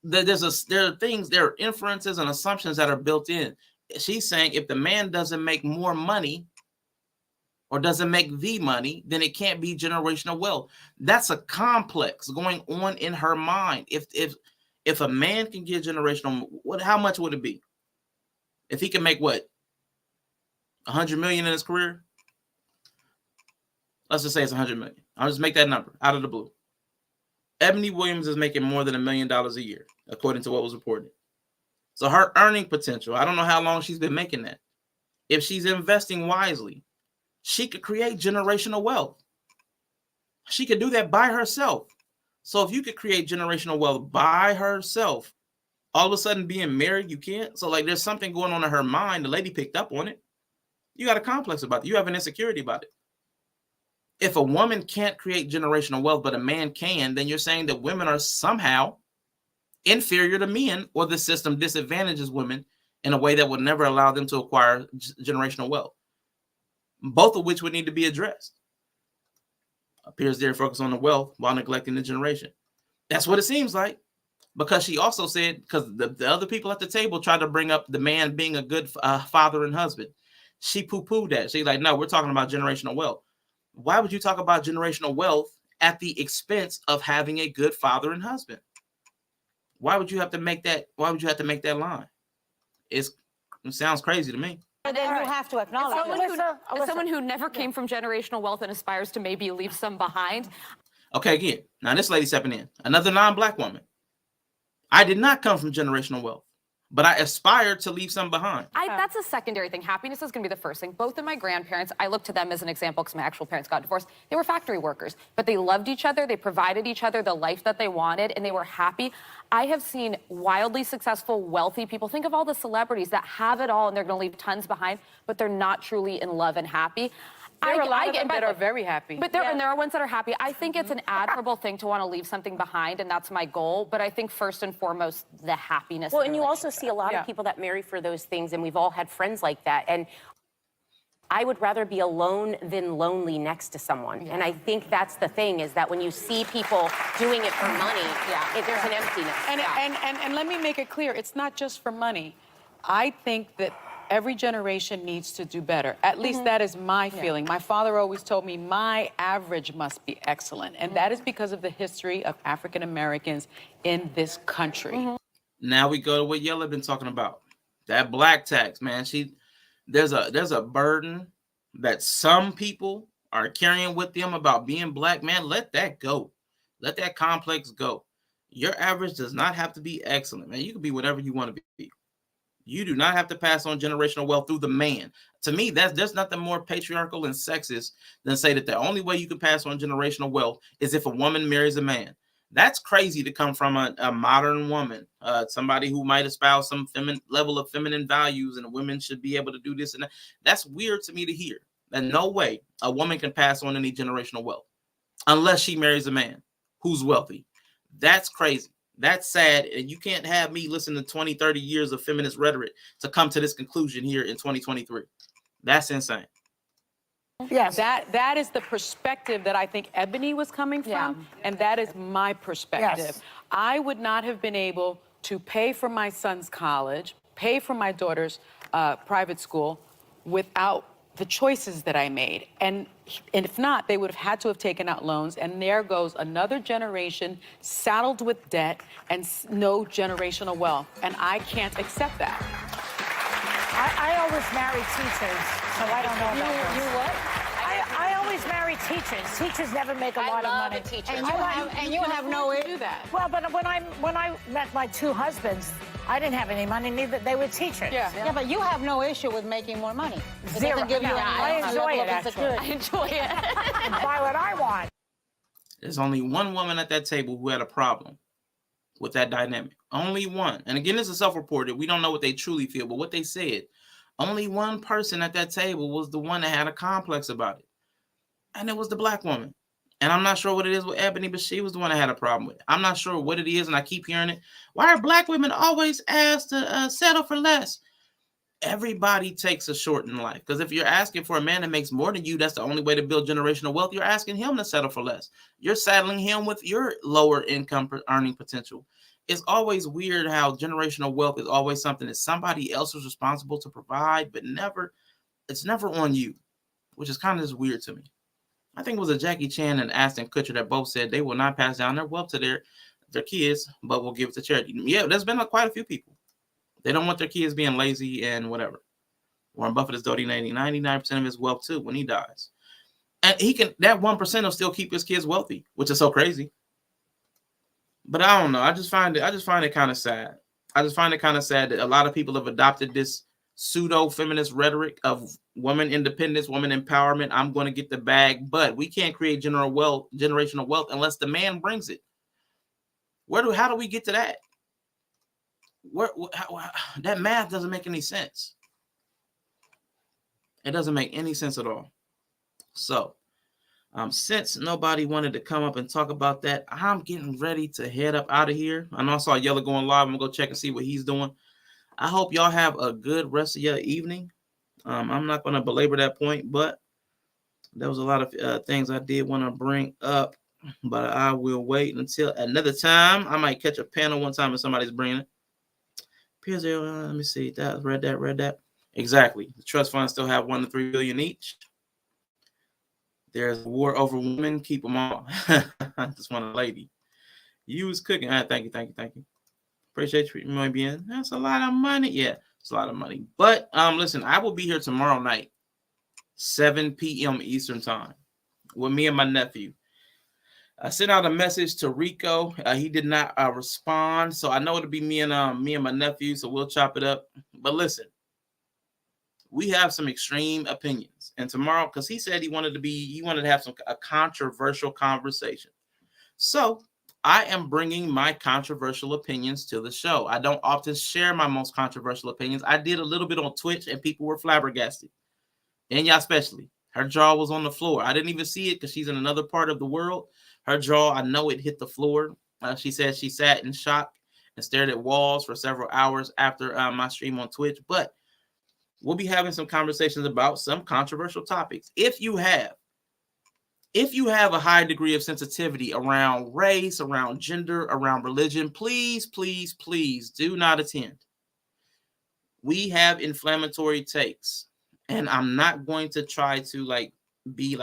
There are inferences and assumptions that are built in. She's saying if the man doesn't make more money or doesn't make the money, then it can't be generational wealth. That's a complex going on in her mind. If a man can get generational, how much would it be? If he can make what? 100 million in his career? Let's just say it's 100 million. I'll just make that number out of the blue. Eboni Williams is making more than $1 million a year, according to what was reported. So her earning potential, I don't know how long she's been making that. If she's investing wisely, she could create generational wealth. She could do that by herself. So if you could create generational wealth by herself, all of a sudden being married, you can't. So like there's something going on in her mind. The lady picked up on it. You got a complex about it. You have an insecurity about it. If a woman can't create generational wealth, but a man can, then you're saying that women are somehow inferior to men, or the system disadvantages women in a way that would never allow them to acquire generational wealth, both of which would need to be addressed. Appears they're focused on the wealth while neglecting the generation. That's what it seems like, because she also said, because the other people at the table tried to bring up the man being a good father and husband. She poo-pooed that. She's like, no, we're talking about generational wealth. Why would you talk about generational wealth at the expense of having a good father and husband? Why would you have to make that? Why would you have to make that line? It sounds crazy to me. And then you have to acknowledge someone who never came from generational wealth and aspires to maybe leave some behind. Okay, again, now this lady stepping in, another non-black woman. I did not come from generational wealth, but I aspire to leave some behind. That's a secondary thing. Happiness is going to be the first thing. Both of my grandparents, I look to them as an example because my actual parents got divorced. They were factory workers, but they loved each other. They provided each other the life that they wanted, and they were happy. I have seen wildly successful, wealthy people. Think of all the celebrities that have it all, and they're going to leave tons behind, but they're not truly in love and happy. There are a lot of them that are very happy. But and there are ones that are happy. I think it's an admirable thing to want to leave something behind, and that's my goal. But I think first and foremost, the happiness. Well, and you also see a lot of people that marry for those things, and we've all had friends like that. And I would rather be alone than lonely next to someone. And I think that's the thing, is that when you see people doing it for money, there's an emptiness. And let me make it clear, it's not just for money. I think that every generation needs to do better. At least that is my feeling. My father always told me my average must be excellent. And that is because of the history of African Americans in this country. Now we go to what Yella been talking about. That black tax, man. There's a burden that some people are carrying with them about being black, man. Let that go. Let that complex go. Your average does not have to be excellent, man. You can be whatever you want to be. You do not have to pass on generational wealth through the man. To me, there's nothing more patriarchal and sexist than say that the only way you can pass on generational wealth is if a woman marries a man. That's crazy to come from a modern woman, somebody who might espouse some level of feminine values, and women should be able to do this and that. That's weird to me to hear. And no way a woman can pass on any generational wealth unless she marries a man who's wealthy. That's crazy. That's sad. And you can't have me listen to 20, 30 years of feminist rhetoric to come to this conclusion here in 2023. That's insane. Yes. That is the perspective that I think Eboni was coming from, and that is my perspective. Yes. I would not have been able to pay for my son's college, pay for my daughter's private school without the choices that I made. And if not, they would have had to have taken out loans, and there goes another generation saddled with debt and no generational wealth, and I can't accept that. I always marry teachers, so I don't know about this. You what? I always marry teachers. Teachers never make a lot of money. And you have no do that. Well, but when I met my two husbands, I didn't have any money. Neither they were teachers. Yeah, but you have no issue with making more money. It Zero. doesn't give you I enjoy it, actually. I enjoy it. And buy what I want. There's only one woman at that table who had a problem with that dynamic. Only one. And again, this is self-reported. We don't know what they truly feel, but what they said, only one person at that table was the one that had a complex about it. And it was the black woman. And I'm not sure what it is with Eboni, but she was the one I had a problem with. I'm not sure what it is, and I keep hearing it. Why are black women always asked to settle for less? Everybody takes a short in life. Because if you're asking for a man that makes more than you, that's the only way to build generational wealth. You're asking him to settle for less. You're saddling him with your lower income earning potential. It's always weird how generational wealth is always something that somebody else is responsible to provide, but it's never on you, which is kind of just weird to me. I think it was a Jackie Chan and Ashton Kutcher that both said they will not pass down their wealth to their kids, but will give it to charity. Yeah, there's been quite a few people. They don't want their kids being lazy and whatever. Warren Buffett is donating 99% of his wealth too when he dies. And that 1% will still keep his kids wealthy, which is so crazy. But I don't know. I just find it kind of sad. I just find it kind of sad that a lot of people have adopted this pseudo-feminist rhetoric of woman independence, woman empowerment. I'm going to get the bag, but we can't create generational wealth unless the man brings it. How do we get to that? That math doesn't make any sense. It doesn't make any sense at all. So, since nobody wanted to come up and talk about that, I'm getting ready to head up out of here. I know I saw Yella going live. I'm going to go check and see what he's doing. I hope y'all have a good rest of your evening. I'm not going to belabor that point, but there was a lot of things I did want to bring up, but I will wait until another time. I might catch a panel one time if somebody's bringing it. Let me see. Read that. Exactly. The trust funds still have $1 to $3 billion each. There's a war over women. Keep them all. Just want a lady. You was cooking. Thank you. Appreciate you being. That's a lot of money. Yeah, it's a lot of money. But listen, I will be here tomorrow night, 7 p.m. Eastern time, with me and my nephew. I sent out a message to Rico. He did not respond, so I know it'll be me and my nephew. So we'll chop it up. But listen, we have some extreme opinions, and tomorrow, because he said he wanted to have a controversial conversation. So I am bringing my controversial opinions to the show. I don't often share my most controversial opinions. I did a little bit on Twitch, and people were flabbergasted, and y'all especially. Her jaw was on the floor. I didn't even see it because she's in another part of the world. Her jaw, I know it hit the floor. She said she sat in shock and stared at walls for several hours after my stream on Twitch. But we'll be having some conversations about some controversial topics. If you have a high degree of sensitivity around race, around gender, around religion, please, please, please do not attend. We have inflammatory takes, and I'm not going to try to be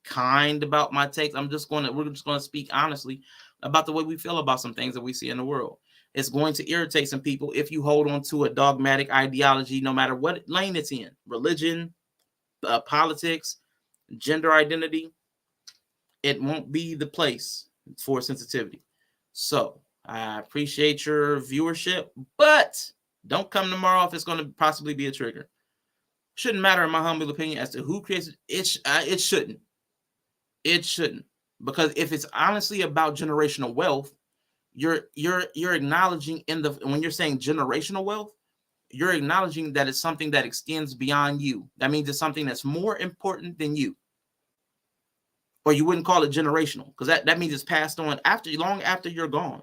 kind about my takes. we're just going to speak honestly about the way we feel about some things that we see in the world. It's going to irritate some people if you hold on to a dogmatic ideology, no matter what lane it's in, religion, politics, gender identity. It won't be the place for sensitivity. So I appreciate your viewership, but don't come tomorrow if it's going to possibly be a trigger. Shouldn't matter, in my humble opinion, as to who creates it. It shouldn't. It shouldn't, because if it's honestly about generational wealth, you're acknowledging when you're saying generational wealth, you're acknowledging that it's something that extends beyond you. That means it's something that's more important than you. Or you wouldn't call it generational, because that means it's passed on long after you're gone.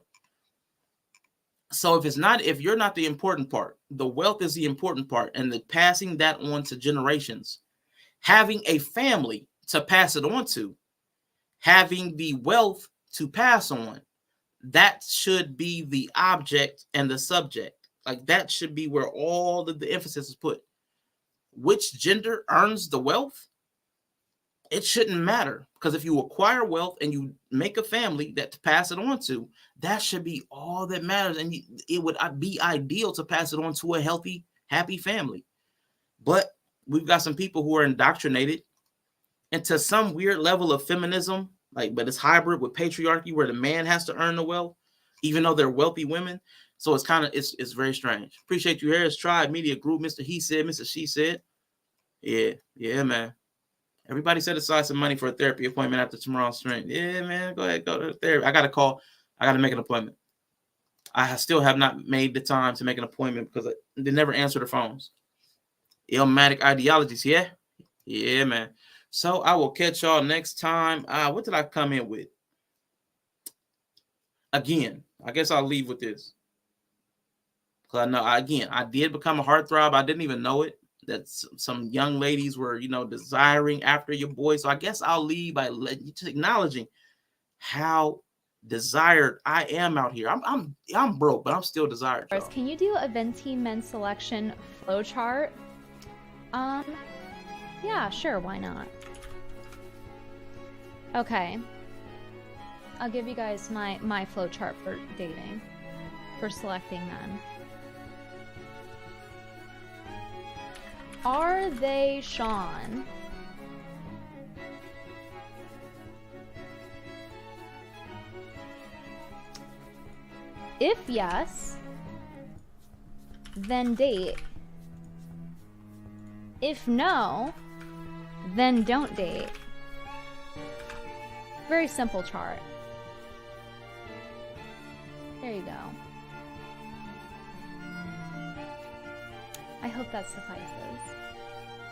So if you're not the important part, the wealth is the important part, and the passing that on to generations, having a family to pass it on to, having the wealth to pass on, that should be the object and the subject. That should be where all the emphasis is put. Which gender earns the wealth? It shouldn't matter, because if you acquire wealth and you make a family that to pass it on to, that should be all that matters. And it would be ideal to pass it on to a healthy, happy family. But we've got some people who are indoctrinated into some weird level of feminism, but it's hybrid with patriarchy, where the man has to earn the wealth, even though they're wealthy women. So it's very strange. Appreciate you here. It's Tribe Media Group, Mr. He Said, Mr. She Said. Yeah, man. Everybody set aside some money for a therapy appointment after tomorrow's stream. Yeah, man, go ahead, go to therapy. I got to call. I got to make an appointment. I still have not made the time to make an appointment because they never answer the phones. Ilmatic ideologies, yeah? Yeah, man. So I will catch y'all next time. What did I come in with? Again, I guess I'll leave with this. Because I know, I did become a heartthrob. I didn't even know it. That some young ladies were, desiring after your boy. So I guess I'll leave by just acknowledging how desired I am out here. I'm broke, but I'm still desired. Y'all. Can you do a venti men's selection flowchart? Yeah, sure, why not? Okay. I'll give you guys my flowchart for dating, for selecting men. Are they Sean? If yes, then date. If no, then don't date. Very simple chart. There you go. I hope that suffices.